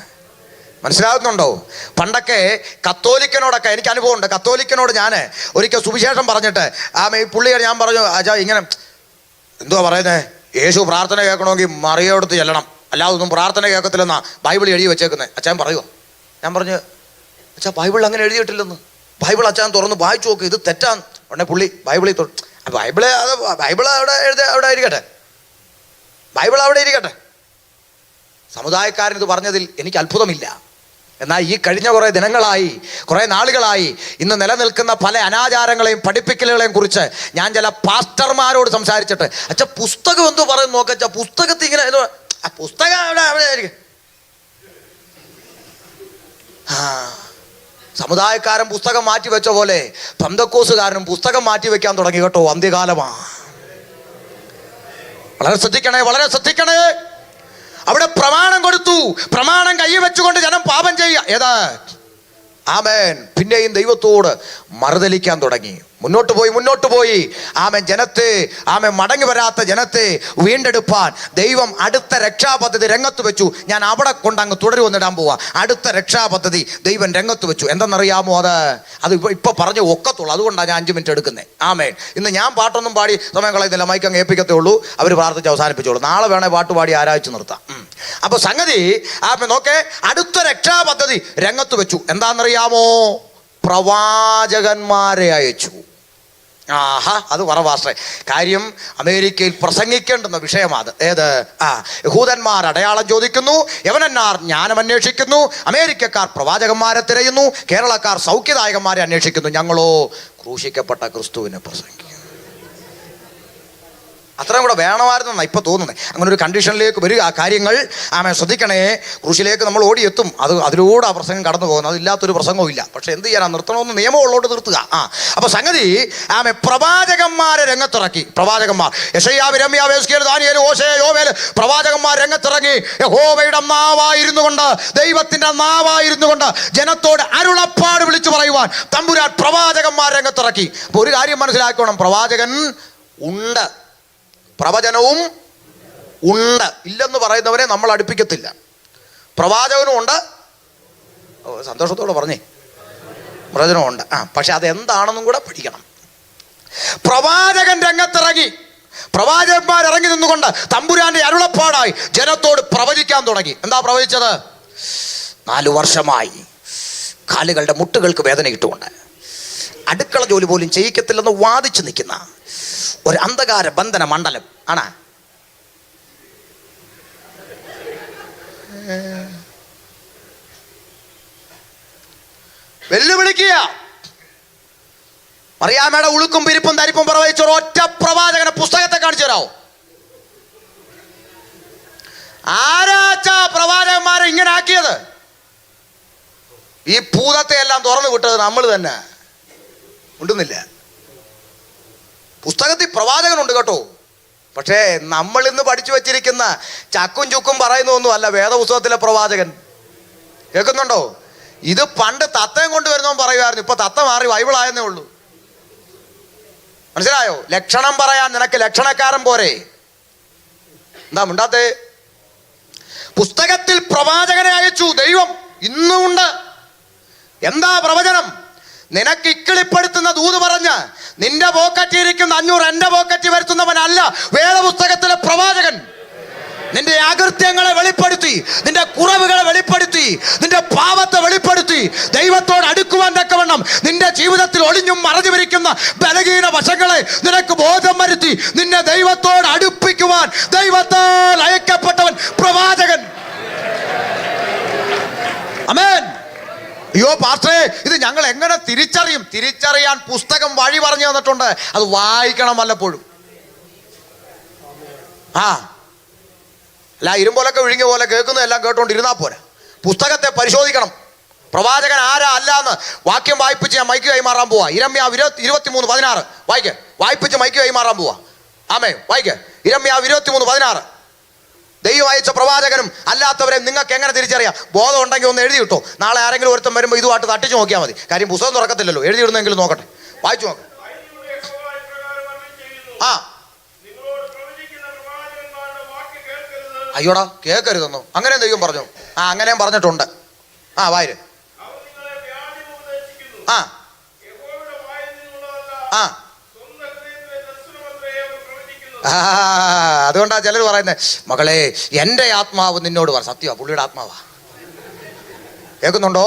മനസ്സിലാകുന്നുണ്ടോ? പണ്ടൊക്കെ കത്തോലിക്കനോടൊക്കെ എനിക്ക് അനുഭവമുണ്ട്. കത്തോലിക്കനോട് ഞാൻ ഒരിക്കൽ സുവിശേഷം പറഞ്ഞിട്ട് പുള്ളിയെ ഞാൻ പറഞ്ഞു, അച്ഛാ ഇങ്ങനെ എന്തുവാ പറയുന്നത്, യേശു പ്രാർത്ഥന കേൾക്കണമെങ്കിൽ മറിയോടത്ത് ചെല്ലണം, അല്ലാതെ ഒന്നും പ്രാർത്ഥന കേൾക്കത്തില്ലെന്നാ ബൈബിൾ എഴുതി വെച്ചേക്കുന്നത്. അച്ഛൻ പറയുമോ? ഞാൻ പറഞ്ഞു, അച്ഛാ ബൈബിൾ അങ്ങനെ എഴുതിയിട്ടില്ലെന്ന്. ബൈബിൾ അച്ഛൻ തുറന്ന് വായിച്ചു നോക്ക്, ഇത് തെറ്റാന്ന്. ഉടനെ പുള്ളി ബൈബിൾ അവിടെ ഇരിക്കട്ടെ, ബൈബിൾ അവിടെ ഇരിക്കട്ടെ. സമുദായക്കാരൻ ഇത് പറഞ്ഞതിൽ എനിക്ക് അത്ഭുതമില്ല. എന്നാൽ ഈ കഴിഞ്ഞ കുറേ ദിനങ്ങളായി, കുറേ നാളുകളായി ഇന്ന് നിലനിൽക്കുന്ന പല അനാചാരങ്ങളെയും പഠിപ്പിക്കലുകളെയും കുറിച്ച് ഞാൻ ചില പാസ്റ്റർമാരോട് സംസാരിച്ചിട്ട്, അച്ഛാ പുസ്തകം എന്തോ പറയുന്നു നോക്കച്ചാ, പുസ്തകത്തിൽ ഇങ്ങനെ പുസ്തകം അവിടെ സമുദായക്കാരൻ പുസ്തകം മാറ്റി വെച്ച പോലെ പെന്തക്കോസുകാരനും പുസ്തകം മാറ്റി വെക്കാൻ തുടങ്ങി കേട്ടോ. അന്ത്യകാലമാ. വളരെ ശ്രദ്ധിക്കണേ. അവിടെ പ്രമാണം കൊടുത്തു. പ്രമാണം കയ്യിൽ വെച്ചുകൊണ്ട് ജനം പാപം ചെയ്യുക. ഏതാ? പിന്നെയും ദൈവത്തോട് മറുതലിക്കാൻ തുടങ്ങി. മുന്നോട്ട് പോയി ജനത്തെ മടങ്ങി വരാത്ത ജനത്തെ വീണ്ടെടുപ്പാൻ ദൈവം അടുത്ത രക്ഷാപദ്ധതി രംഗത്ത് വെച്ചു. ഞാൻ അവിടെ കൊണ്ടങ്ങ് തുടരുവന്നിടാൻ പോവാ. അടുത്ത രക്ഷാപദ്ധതി ദൈവം രംഗത്ത് വെച്ചു. എന്തെന്നറിയാമോ? അത് ഇപ്പൊ പറഞ്ഞ് ഒക്കത്തുള്ളൂ. അതുകൊണ്ടാണ് ഞാൻ 5 മിനിറ്റ് എടുക്കുന്നത്. ഇന്ന് ഞാൻ പാട്ടൊന്നും പാടി സമയം കളയുന്നില്ല, മൈക്കങ്ങ് ഏൽപ്പിക്കത്തേ ഉള്ളൂ. അവർ പ്രാർത്ഥിച്ച് അവസാനിപ്പിച്ചോളൂ. നാളെ വേണേൽ പാട്ട് പാടി ആരാധിച്ച് നിർത്താം. അപ്പൊ സംഗതി നോക്കേ, അടുത്ത രക്ഷാപദ്ധതി രംഗത്ത് വെച്ചു. എന്താണെന്നറിയാമോ? പ്രവാചകന്മാരെ അയച്ചു. ആഹാ, അത് പറ പാസ്റ്ററെ. കാര്യം അമേരിക്കയിൽ പ്രസംഗിക്കേണ്ടുന്ന വിഷയമാണ്. ഏത്? യഹൂദന്മാർ അടയാളം ചോദിക്കുന്നു, യവനന്മാർ ജ്ഞാനം അന്വേഷിക്കുന്നു, അമേരിക്കക്കാർ പ്രവാചകന്മാരെ തിരയുന്നു, കേരളക്കാർ സൗഖ്യദായകന്മാരെ അന്വേഷിക്കുന്നു, ഞങ്ങളോ ക്രൂശിക്കപ്പെട്ട ക്രിസ്തുവിനെ പ്രസംഗിക്കുന്നു. അത്രയും കൂടെ വേണമായിരുന്നെന്നാണ് ഇപ്പം തോന്നുന്നത്. അങ്ങനെ ഒരു കണ്ടീഷനിലേക്ക് വരിക ആ കാര്യങ്ങൾ. ശ്രദ്ധിക്കണേ, ക്രൂശിലേക്ക് നമ്മൾ ഓടിയെത്തും. അതിലൂടെ ആ പ്രസംഗം കടന്നു പോകുന്നത്. അതില്ലാത്തൊരു പ്രസംഗവും ഇല്ല. പക്ഷെ എന്ത് ചെയ്യാനാ, നിർത്തണമെന്ന് നിയമമുള്ളോട്ട് നിർത്തുക. അപ്പോൾ സംഗതി പ്രവാചകന്മാരെ രംഗത്തിറക്കി. പ്രവാചകന്മാർ യെശയ്യാവ്, യിരെമ്യാവ്, എസ്കേൽ, ദാനിയേൽ, ഹോശേയ, യോവേൽ പ്രവാചകന്മാർ രംഗത്തിറങ്ങി യഹോവയുടെ നാവായിരുന്നു കൊണ്ട്, ദൈവത്തിൻ്റെ നാവായിരുന്നു കൊണ്ട് ജനത്തോട് അരുളപ്പാട് വിളിച്ചു പറയുവാൻ തമ്പുരാൻ പ്രവാചകന്മാർ രംഗത്തിറക്കി. അപ്പോൾ ഒരു കാര്യം മനസ്സിലാക്കണം, പ്രവാചകൻ ഉണ്ട്, പ്രവചനവും ഉണ്ട്. ഇല്ലെന്ന് പറയുന്നവരെ നമ്മൾ അടുപ്പിക്കത്തില്ല. പ്രവാചകനും ഉണ്ട്. സന്തോഷത്തോടെ പറഞ്ഞേ, പ്രവചനവും ഉണ്ട്. പക്ഷെ അതെന്താണെന്നും കൂടെ പഠിക്കണം. പ്രവാചകൻ രംഗത്തിറങ്ങി, പ്രവാചകന്മാർ ഇറങ്ങി നിന്നുകൊണ്ട് തമ്പുരാന്റെ അരുളപ്പാടായി ജനത്തോട് പ്രവചിക്കാൻ തുടങ്ങി. എന്താ പ്രവചിച്ചത്? 4 വർഷമായി കാലുകളുടെ മുട്ടുകൾക്ക് വേദന ഇട്ടുകൊണ്ട് അടുക്കള ജോലി പോലും ചെയ്യിക്കത്തില്ലെന്ന് വാദിച്ചു നിൽക്കുന്ന ഒരു അന്ധകാര ബന്ധന മണ്ഡലം ആണ്. വെല്ലുവിളിക്കുക. മറിയാമ്മയുടെ ഉളുക്കും പിരിപ്പും തരിപ്പും പ്രവചിച്ച ഒറ്റ പ്രവാചകനെ പുസ്തകത്തെ കാണിച്ചു തരാമോ? ആരാച്ചാ പ്രവാചകന്മാരെ ഇങ്ങനെ ആക്കിയത്? ഈ ഭൂതത്തെ എല്ലാം തുറന്നു വിട്ടത് നമ്മൾ തന്നെ. ഉണ്ടെന്നില്ല, പുസ്തകത്തിൽ പ്രവാചകനുണ്ട് കേട്ടോ. പക്ഷേ നമ്മൾ ഇന്ന് പഠിച്ചു വച്ചിരിക്കുന്ന ചക്കും ചുക്കും പറയുന്നൊന്നും അല്ല വേദപുസ്തകത്തിലെ പ്രവാചകൻ. കേൾക്കുന്നുണ്ടോ? ഇത് പണ്ട് തത്തയും കൊണ്ടുവരുന്നവൻ പറയുമായിരുന്നു, ഇപ്പൊ തത്ത മാറി ബൈബിളായെന്നേ ഉള്ളൂ. മനസ്സിലായോ? ലക്ഷണം പറയാൻ നിനക്ക് ലക്ഷണക്കാരൻ പോരെ? എന്താ മിണ്ടാത്തേ? പുസ്തകത്തിൽ പ്രവാചകനെ അയച്ചു ദൈവം, ഇന്നുമുണ്ട്. എന്താ പ്രവചനം? നിനക്ക് ഇക്കിളിപ്പെടുത്തുന്ന ദൂത് പറഞ്ഞ് നിന്റെ പോക്കറ്റിരിക്കുന്ന 500 എന്റെ പോക്കറ്റ് വരുത്തുന്നവനല്ല വേദപുസ്തകത്തിലെ പ്രവാചകൻ. നിന്റെ അകൃത്യങ്ങളെ വെളിപ്പെടുത്തി, നിന്റെ കുറവുകളെ വെളിപ്പെടുത്തി, നിന്റെ പാപത്തെ വെളിപ്പെടുത്തി, ദൈവത്തോട് അടുക്കുവാൻ തക്കവണ്ണം നിന്റെ ജീവിതത്തിൽ ഒളിഞ്ഞും മറഞ്ഞുമിരിക്കുന്ന ബലഹീന വശങ്ങളെ നിനക്ക് ബോധം വരുത്തി നിന്നെ ദൈവത്തോട് അടുപ്പിക്കുവാൻ ദൈവത്താൽ അയക്കപ്പെട്ടവൻ പ്രവാചകൻ. ആമേൻ. അയ്യോ പാസ്റ്ററേ, ഇത് ഞങ്ങൾ എങ്ങനെ തിരിച്ചറിയും? തിരിച്ചറിയാൻ പുസ്തകം വഴി പറഞ്ഞു തന്നിട്ടുണ്ട്. അത് വായിക്കണം വല്ലപ്പോഴും. അല്ല ഇരുമ്പോലൊക്കെ വിഴുങ്ങിയ പോലെ കേൾക്കുന്നതെല്ലാം കേട്ടോണ്ടിരുന്നാ പോരാ. പുസ്തകത്തെ പരിശോധിക്കണം. പ്രവാചകൻ ആരാ അല്ലാന്ന് വാക്യം വായിപ്പിച്ച് ഞാൻ മൈക്ക് കൈമാറാൻ പോവാ. യിരെമ്യാവ് 23:16 വായിപ്പിച്ച് മൈക്ക് കൈമാറാൻ പോവാ. ആമേ, യിരെമ്യാവ് 23:16. ദൈവം അയച്ച പ്രവാചകനും അല്ലാത്തവരെ നിങ്ങൾക്ക് എങ്ങനെ തിരിച്ചറിയാം? ബോധം ഉണ്ടെങ്കിൽ ഒന്ന് എഴുതി കിട്ടോ. നാളെ ആരെങ്കിലും ഒരുത്തം വരുമ്പോൾ ഇതുമായിട്ട് തട്ടിച്ചു നോക്കിയാൽ മതി. കാര്യം പുസ്തകം തുറക്കത്തില്ലല്ലോ, എഴുതി ഇടുന്നെങ്കിലും നോക്കട്ടെ, വായിച്ചു നോക്കാം. അയ്യോടാ, കേൾക്കരുതെന്നോ? അങ്ങനെയും ദൈവം പറഞ്ഞു. അങ്ങനെയും പറഞ്ഞിട്ടുണ്ട്. വായിര്. അതുകൊണ്ടാ ചിലർ പറയുന്നത്, മകളെ എൻ്റെ ആത്മാവ് നിന്നോട് പറ. സത്യമാ, പുള്ളിയുടെ ആത്മാവാ. കേൾക്കുന്നുണ്ടോ?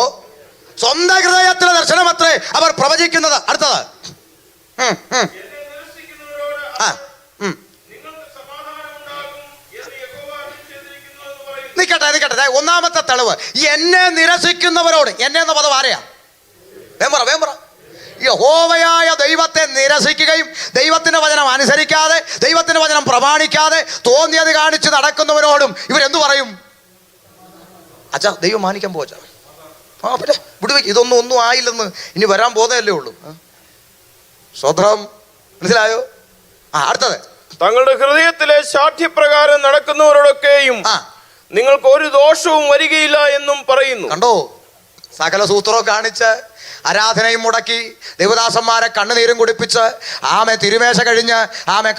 സ്വന്തം ഹൃദയത്തിലെ ദർശനമത്രേ അവർ പ്രവചിക്കുന്നത്. അടുത്തത് നിക്കട്ടെ. ഒന്നാമത്തെ തെളിവ്, എന്നെ നിരസിക്കുന്നവരോട്. എന്നെ എന്ന പദം ആരെയാ? വേമ്പറ. യഹോവയായ ദൈവത്തെ നിരസിക്കുകയും ദൈവത്തിന്റെ വചനം അനുസരിക്കാതെ ദൈവത്തിന്റെ വചനം പ്രമാണിക്കാതെ തോന്നിയത് കാണിച്ച് നടക്കുന്നവരോടും ഇവരെന്തു പറയും? അച്ഛാ, ദൈവം മാനിക്കാൻ പോച്ചാ. പിന്നെ വിടുവെക്ക്, ഒന്നും ആയില്ലെന്ന്, ഇനി വരാൻ പോകുന്നതല്ലേ ഉള്ളൂ. സ്വത്രം, മനസ്സിലായോ? അടുത്തത്, തങ്ങളുടെ ഹൃദയത്തിലെ ശാഠ്യപ്രകാരം നടക്കുന്നവരോടൊക്കെയും നിങ്ങൾക്ക് ഒരു ദോഷവും വരികയില്ല എന്നും പറയുന്നു. കണ്ടോ? സകല സൂത്രവും കാണിച്ച് ആരാധനയും മുടക്കി ദൈവദാസന്മാരെ കണ്ണുനീരും കുടിപ്പിച്ച് തിരുമേശ കഴിഞ്ഞ്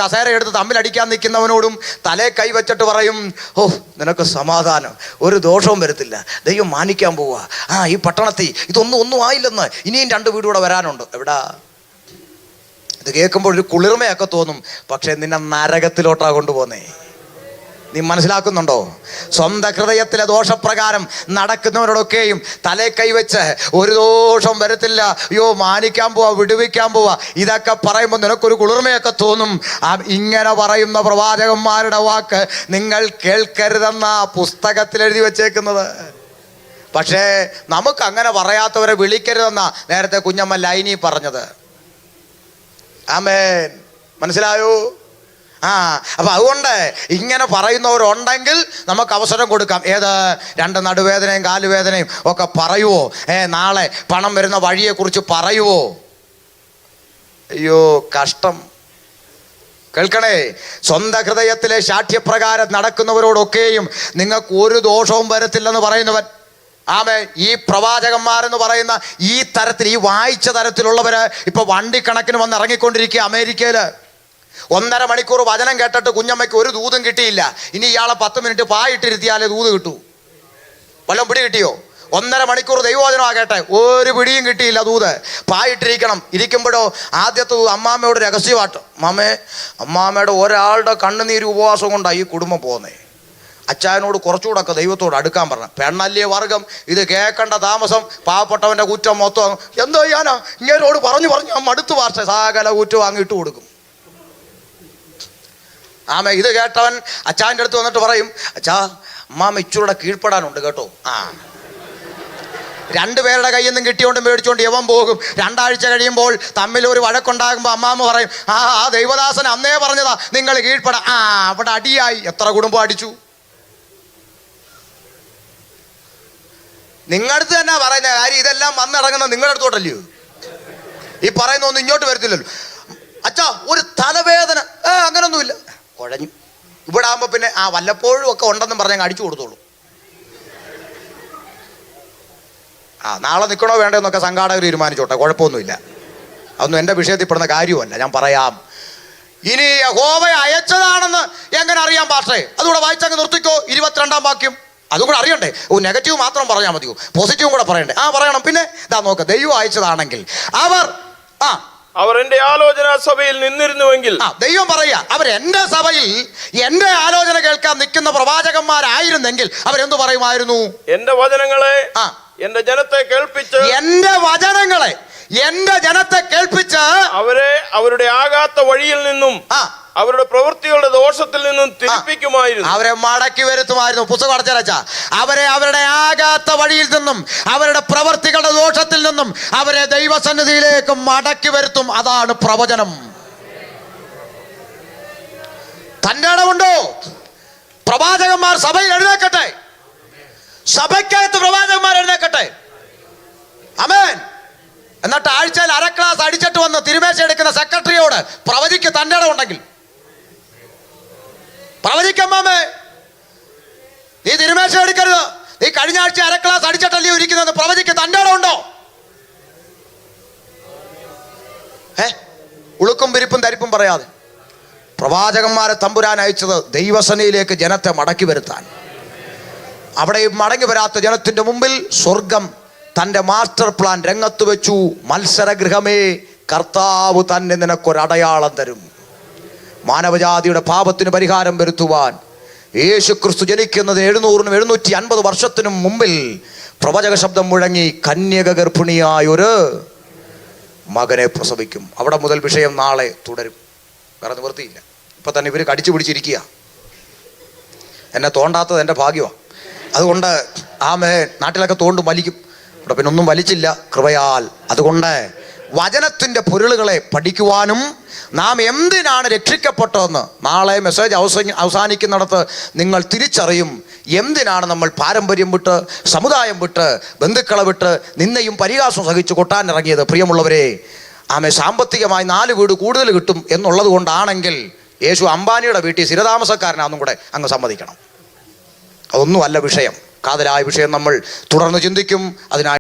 കസേര എടുത്ത് തമ്മിലടിക്കാൻ നിൽക്കുന്നവനോടും തലേ കൈ വെച്ചിട്ട് പറയും, ഓ നിനക്ക് സമാധാനം, ഒരു ദോഷവും വരത്തില്ല, ദൈവം മാനിക്കാൻ പോവാ. ഈ പട്ടണത്തിൽ ഒന്നും ആയില്ലെന്ന്, ഇനിയും 2 വീട് കൂടെ വരാനുണ്ട്. എവിടാ? ഇത് കേൾക്കുമ്പോൾ ഒരു കുളിർമയൊക്കെ തോന്നും, പക്ഷെ നിന്നെ നരകത്തിലോട്ടാ കൊണ്ടുപോകുന്നേ. നീ മനസ്സിലാക്കുന്നുണ്ടോ? സ്വന്തം ഹൃദയത്തിലെ ദോഷപ്രകാരം നടക്കുന്നവരോടൊക്കെയും തലേ കൈവച്ച് ഒരു ദോഷം വരത്തില്ല, അയ്യോ മാനിക്കാൻ പോവാ, വിടുവിക്കാൻ പോവാ, ഇതൊക്കെ പറയുമ്പോൾ നിനക്കൊരു കുളിർമയൊക്കെ തോന്നും. ഇങ്ങനെ പറയുന്ന പ്രവാചകന്മാരുടെ വാക്ക് നിങ്ങൾ കേൾക്കരുതെന്ന പുസ്തകത്തിൽ എഴുതി വച്ചേക്കുന്നത്. പക്ഷേ നമുക്ക് അങ്ങനെ പറയാത്തവരെ വിളിക്കരുതെന്നാ നേരത്തെ കുഞ്ഞമ്മ ലൈനി പറഞ്ഞത്. ആമേൻ. മനസ്സിലായോ? അപ്പൊ അതുകൊണ്ട് ഇങ്ങനെ പറയുന്നവരുണ്ടെങ്കിൽ നമുക്ക് അവസരം കൊടുക്കാം. ഏത്? രണ്ട് നടുവേദനയും കാലുവേദനയും ഒക്കെ പറയുവോ? നാളെ പണം വരുന്ന വഴിയെക്കുറിച്ച് പറയുവോ? അയ്യോ കഷ്ടം. കേൾക്കണേ, സ്വന്തം ഹൃദയത്തിലെ ശാഠ്യപ്രകാരം നടക്കുന്നവരോടൊക്കെയും നിങ്ങൾക്ക് ഒരു ദോഷവും വരത്തില്ലെന്ന് പറയുന്നവൻ. ഈ പ്രവാചകന്മാരെന്ന് പറയുന്ന ഈ തരത്തിൽ, ഈ വായിച്ച തരത്തിലുള്ളവര് ഇപ്പൊ വണ്ടിക്കണക്കിന് വന്ന് ഇറങ്ങിക്കൊണ്ടിരിക്കുക അമേരിക്കയില്. 1.5 മണിക്കൂർ വചനം കേട്ടിട്ട് കുഞ്ഞമ്മയ്ക്ക് ഒരു ദൂതും കിട്ടിയില്ല. ഇനി ഇയാളെ 10 മിനിറ്റ് പായിട്ടിരുത്തിയാലേ ദൂത് കിട്ടൂ. വല്ലതും പിടി കിട്ടിയോ? 1.5 മണിക്കൂർ ദൈവവചനമാ കേട്ടെ, ഒരു പിടിയും കിട്ടിയില്ല. ദൂത് പായിട്ടിരിക്കണം. ഇരിക്കുമ്പോഴോ ആദ്യത്തെ അമ്മാമ്മയോട് രഹസ്യമായിട്ട്, അമ്മാമ്മയുടെ ഒരാളുടെ കണ്ണുനീര് ഉപവാസം കൊണ്ടാണ് ഈ കുടുംബം പോകുന്നത്. അച്ചായനോട് കുറച്ചുകൂടെ ഒക്കെ ദൈവത്തോട് അടുക്കാൻ പറഞ്ഞു. പെണ്ണല്ലേ വർഗം, ഇത് കേൾക്കേണ്ട താമസം, പാവപ്പെട്ടവന്റെ കുറ്റം മൊത്തം എന്തോ ചെയ്യാനാ, ഇങ്ങനോട് പറഞ്ഞു ഞാൻ മടുത്തു വാർത്ത സകല കുറ്റം വാങ്ങിയിട്ട് കൊടുക്കും. ഇത് കേട്ടവൻ അച്ചായൻ്റെ അടുത്ത് വന്നിട്ട് പറയും, അച്ഛാ അമ്മാമ്മ ഇച്ചൂടെ കീഴ്പ്പെടാനുണ്ട് കേട്ടോ. 2 പേരുടെ കയ്യിൽ നിന്നും കിട്ടിയോണ്ടും മേടിച്ചോണ്ട് യവൻ പോകും. 2 ആഴ്ച കഴിയുമ്പോൾ തമ്മിൽ ഒരു വഴക്കുണ്ടാകുമ്പോൾ അമ്മാമ്മ പറയും, ദൈവദാസൻ അന്നേ പറഞ്ഞതാ നിങ്ങൾ കീഴ്പ്പെടാ. അവിടെ അടിയായി. എത്ര കുടുംബം അടിച്ചു? നിങ്ങളടുത്ത് തന്നെ പറയുന്ന കാര്യം. ഇതെല്ലാം വന്നിറങ്ങുന്ന നിങ്ങളുടെ അടുത്തോട്ടല്ലയോ? ഈ പറയുന്ന ഒന്നും ഇങ്ങോട്ട് വരത്തില്ലല്ലോ. അച്ഛാ ഒരു തലവേദന, അങ്ങനൊന്നുമില്ല, കുഴഞ്ഞു. ഇവിടെ ആകുമ്പോൾ പിന്നെ വല്ലപ്പോഴും ഒക്കെ ഉണ്ടെന്നും പറഞ്ഞാൽ അടിച്ചു കൊടുത്തോളൂ. നാളെ നിൽക്കണോ വേണ്ടോ എന്നൊക്കെ സംഘാടകർ തീരുമാനിച്ചോട്ടെ, കുഴപ്പമൊന്നുമില്ല. അതൊന്നും എൻ്റെ വിഷയത്തിൽ പെടുന്ന കാര്യമല്ല. ഞാൻ പറയാം. ഇനി യഹോവ അയച്ചതാണെന്ന് എങ്ങനെ അറിയാം പാസ്റ്റേ? അതുകൂടെ വായിച്ചങ്ങ് നിർത്തിക്കോ. 22-ാം വാക്യം അതും കൂടെ അറിയണ്ടേ? നെഗറ്റീവ് മാത്രം പറഞ്ഞാൽ മതിയോ? പോസിറ്റീവും കൂടെ പറയണ്ടേ? പറയണം. പിന്നെ നോക്ക, ദൈവം അയച്ചതാണെങ്കിൽ അവർ എന്റെ ആലോചന സഭയിൽ നിന്നിരുന്നുവെങ്കിൽ, ദൈവം പറയാ, അവർ എന്റെ സഭയിൽ എന്റെ ആലോചന കേൾക്കാൻ നിൽക്കുന്ന പ്രവാചകന്മാരായിരുന്നെങ്കിൽ അവരെന്തു പറയുമായിരുന്നു? എന്റെ വചനങ്ങളെ എന്റെ ജനത്തെ കേൾപ്പിച്ച്, എന്റെ വചനങ്ങളെ എന്റെ ജനത്തെ കേൾപ്പിച്ച് അവരെ അവരുടെ ആകാത്ത വഴിയിൽ നിന്നും അവരുടെ പ്രവൃത്തികളുടെ ദോഷത്തിൽ നിന്നും തിരിപ്പിക്കുമായിരുന്നു. അവരെ മടക്കി വരുത്തുമായിരുന്നു. പുസ്തകം അടച്ചരച്ച, അവരെ അവരുടെ ആകാത്ത വഴിയിൽ നിന്നും അവരുടെ പ്രവൃത്തികളുടെ ദോഷത്തിൽ നിന്നും അവരെ ദൈവസന്നിധിയിലേക്ക് മടക്കി വരുത്തും. അതാണ് പ്രവചനം. തന്റെ ഇടമുണ്ടോ? പ്രവാചകന്മാർ സഭയിൽ എഴുന്നേക്കട്ടെ. സഭയ്ക്കകത്ത് പ്രവാചകന്മാർ എഴുന്നേക്കട്ടെ. ആമേൻ. എന്നിട്ട് ആഴ്ചയിൽ 1/2 ക്ലാസ് അടിച്ചിട്ട് വന്ന് തിരുമേശ എടുക്കുന്ന സെക്രട്ടറിയോട് പ്രവചിക്ക് തന്റെ ഇടമുണ്ടെങ്കിൽ പ്രവചിക്കമ്മാമേ, നീ തിരുമേശ എടുക്കരുത്, നീ കഴിഞ്ഞ ആഴ്ച 1/2 ക്ലാസ് അടിച്ചിട്ടല്ലേ ഇരിക്കുന്നത്, പ്രവചിക്ക് തന്റെ ഇടമുണ്ടോ? ഉളുക്കും പിരിപ്പും ധരിപ്പും പറയാതെ പ്രവാചകന്മാരെ തമ്പുരാൻ അയച്ചത് ദൈവസനയിലേക്ക് ജനത്തെ മടക്കി വരുത്താൻ. അവിടെ മടങ്ങി വരാത്ത ജനത്തിന്റെ മുമ്പിൽ സ്വർഗം തൻ്റെ മാസ്റ്റർ പ്ലാൻ രംഗത്ത് വെച്ചു. മത്സരഗൃഹമേ, കർത്താവ് തന്നെ നിനക്കൊരടയാളം തരും. മാനവജാതിയുടെ പാപത്തിന് പരിഹാരം വരുത്തുവാൻ യേശു ക്രിസ്തു ജനിക്കുന്നത് 700-750 വർഷത്തിനും മുമ്പിൽ പ്രവചക ശബ്ദം മുഴങ്ങി കന്യക ഗർഭിണിയായൊരു മകനെ പ്രസവിക്കും. അവിടെ മുതൽ വിഷയം നാളെ തുടരും. വേറെ നിവൃത്തിയില്ല. ഇപ്പൊ തന്നെ ഇവർ കടിച്ചു പിടിച്ചിരിക്കുക. എന്നെ തോണ്ടാത്തത് എൻ്റെ ഭാഗ്യമാണ്. അതുകൊണ്ട് നാട്ടിലൊക്കെ തോണ്ടും വലിക്കും. ഇവിടെ പിന്നെ ഒന്നും വലിച്ചില്ല കൃപയാൽ. അതുകൊണ്ട് വചനത്തിൻ്റെ പൊരുളുകളെ പഠിക്കുവാനും നാം എന്തിനാണ് രക്ഷിക്കപ്പെട്ടതെന്ന് നാളെ മെസ്സേജ് അവസാനിക്കുന്നിടത്ത് നിങ്ങൾ തിരിച്ചറിയും. എന്തിനാണ് നമ്മൾ പാരമ്പര്യം വിട്ട്, സമുദായം വിട്ട്, ബന്ധുക്കളെ വിട്ട്, നിന്നെയും പരിഹാസം സഹിച്ച് കൊട്ടാനിറങ്ങിയത്? പ്രിയമുള്ളവരെ, സാമ്പത്തികമായി 4 വീട് കൂടുതൽ കിട്ടും എന്നുള്ളത് കൊണ്ടാണെങ്കിൽ യേശു അംബാനിയുടെ വീട്ടിൽ സ്ഥിരതാമസക്കാരനാണെന്നും കൂടെ അങ്ങ് സമ്മതിക്കണം. അതൊന്നും അല്ല വിഷയം. കാതലായ വിഷയം നമ്മൾ തുടർന്ന് ചിന്തിക്കും. അതിനായി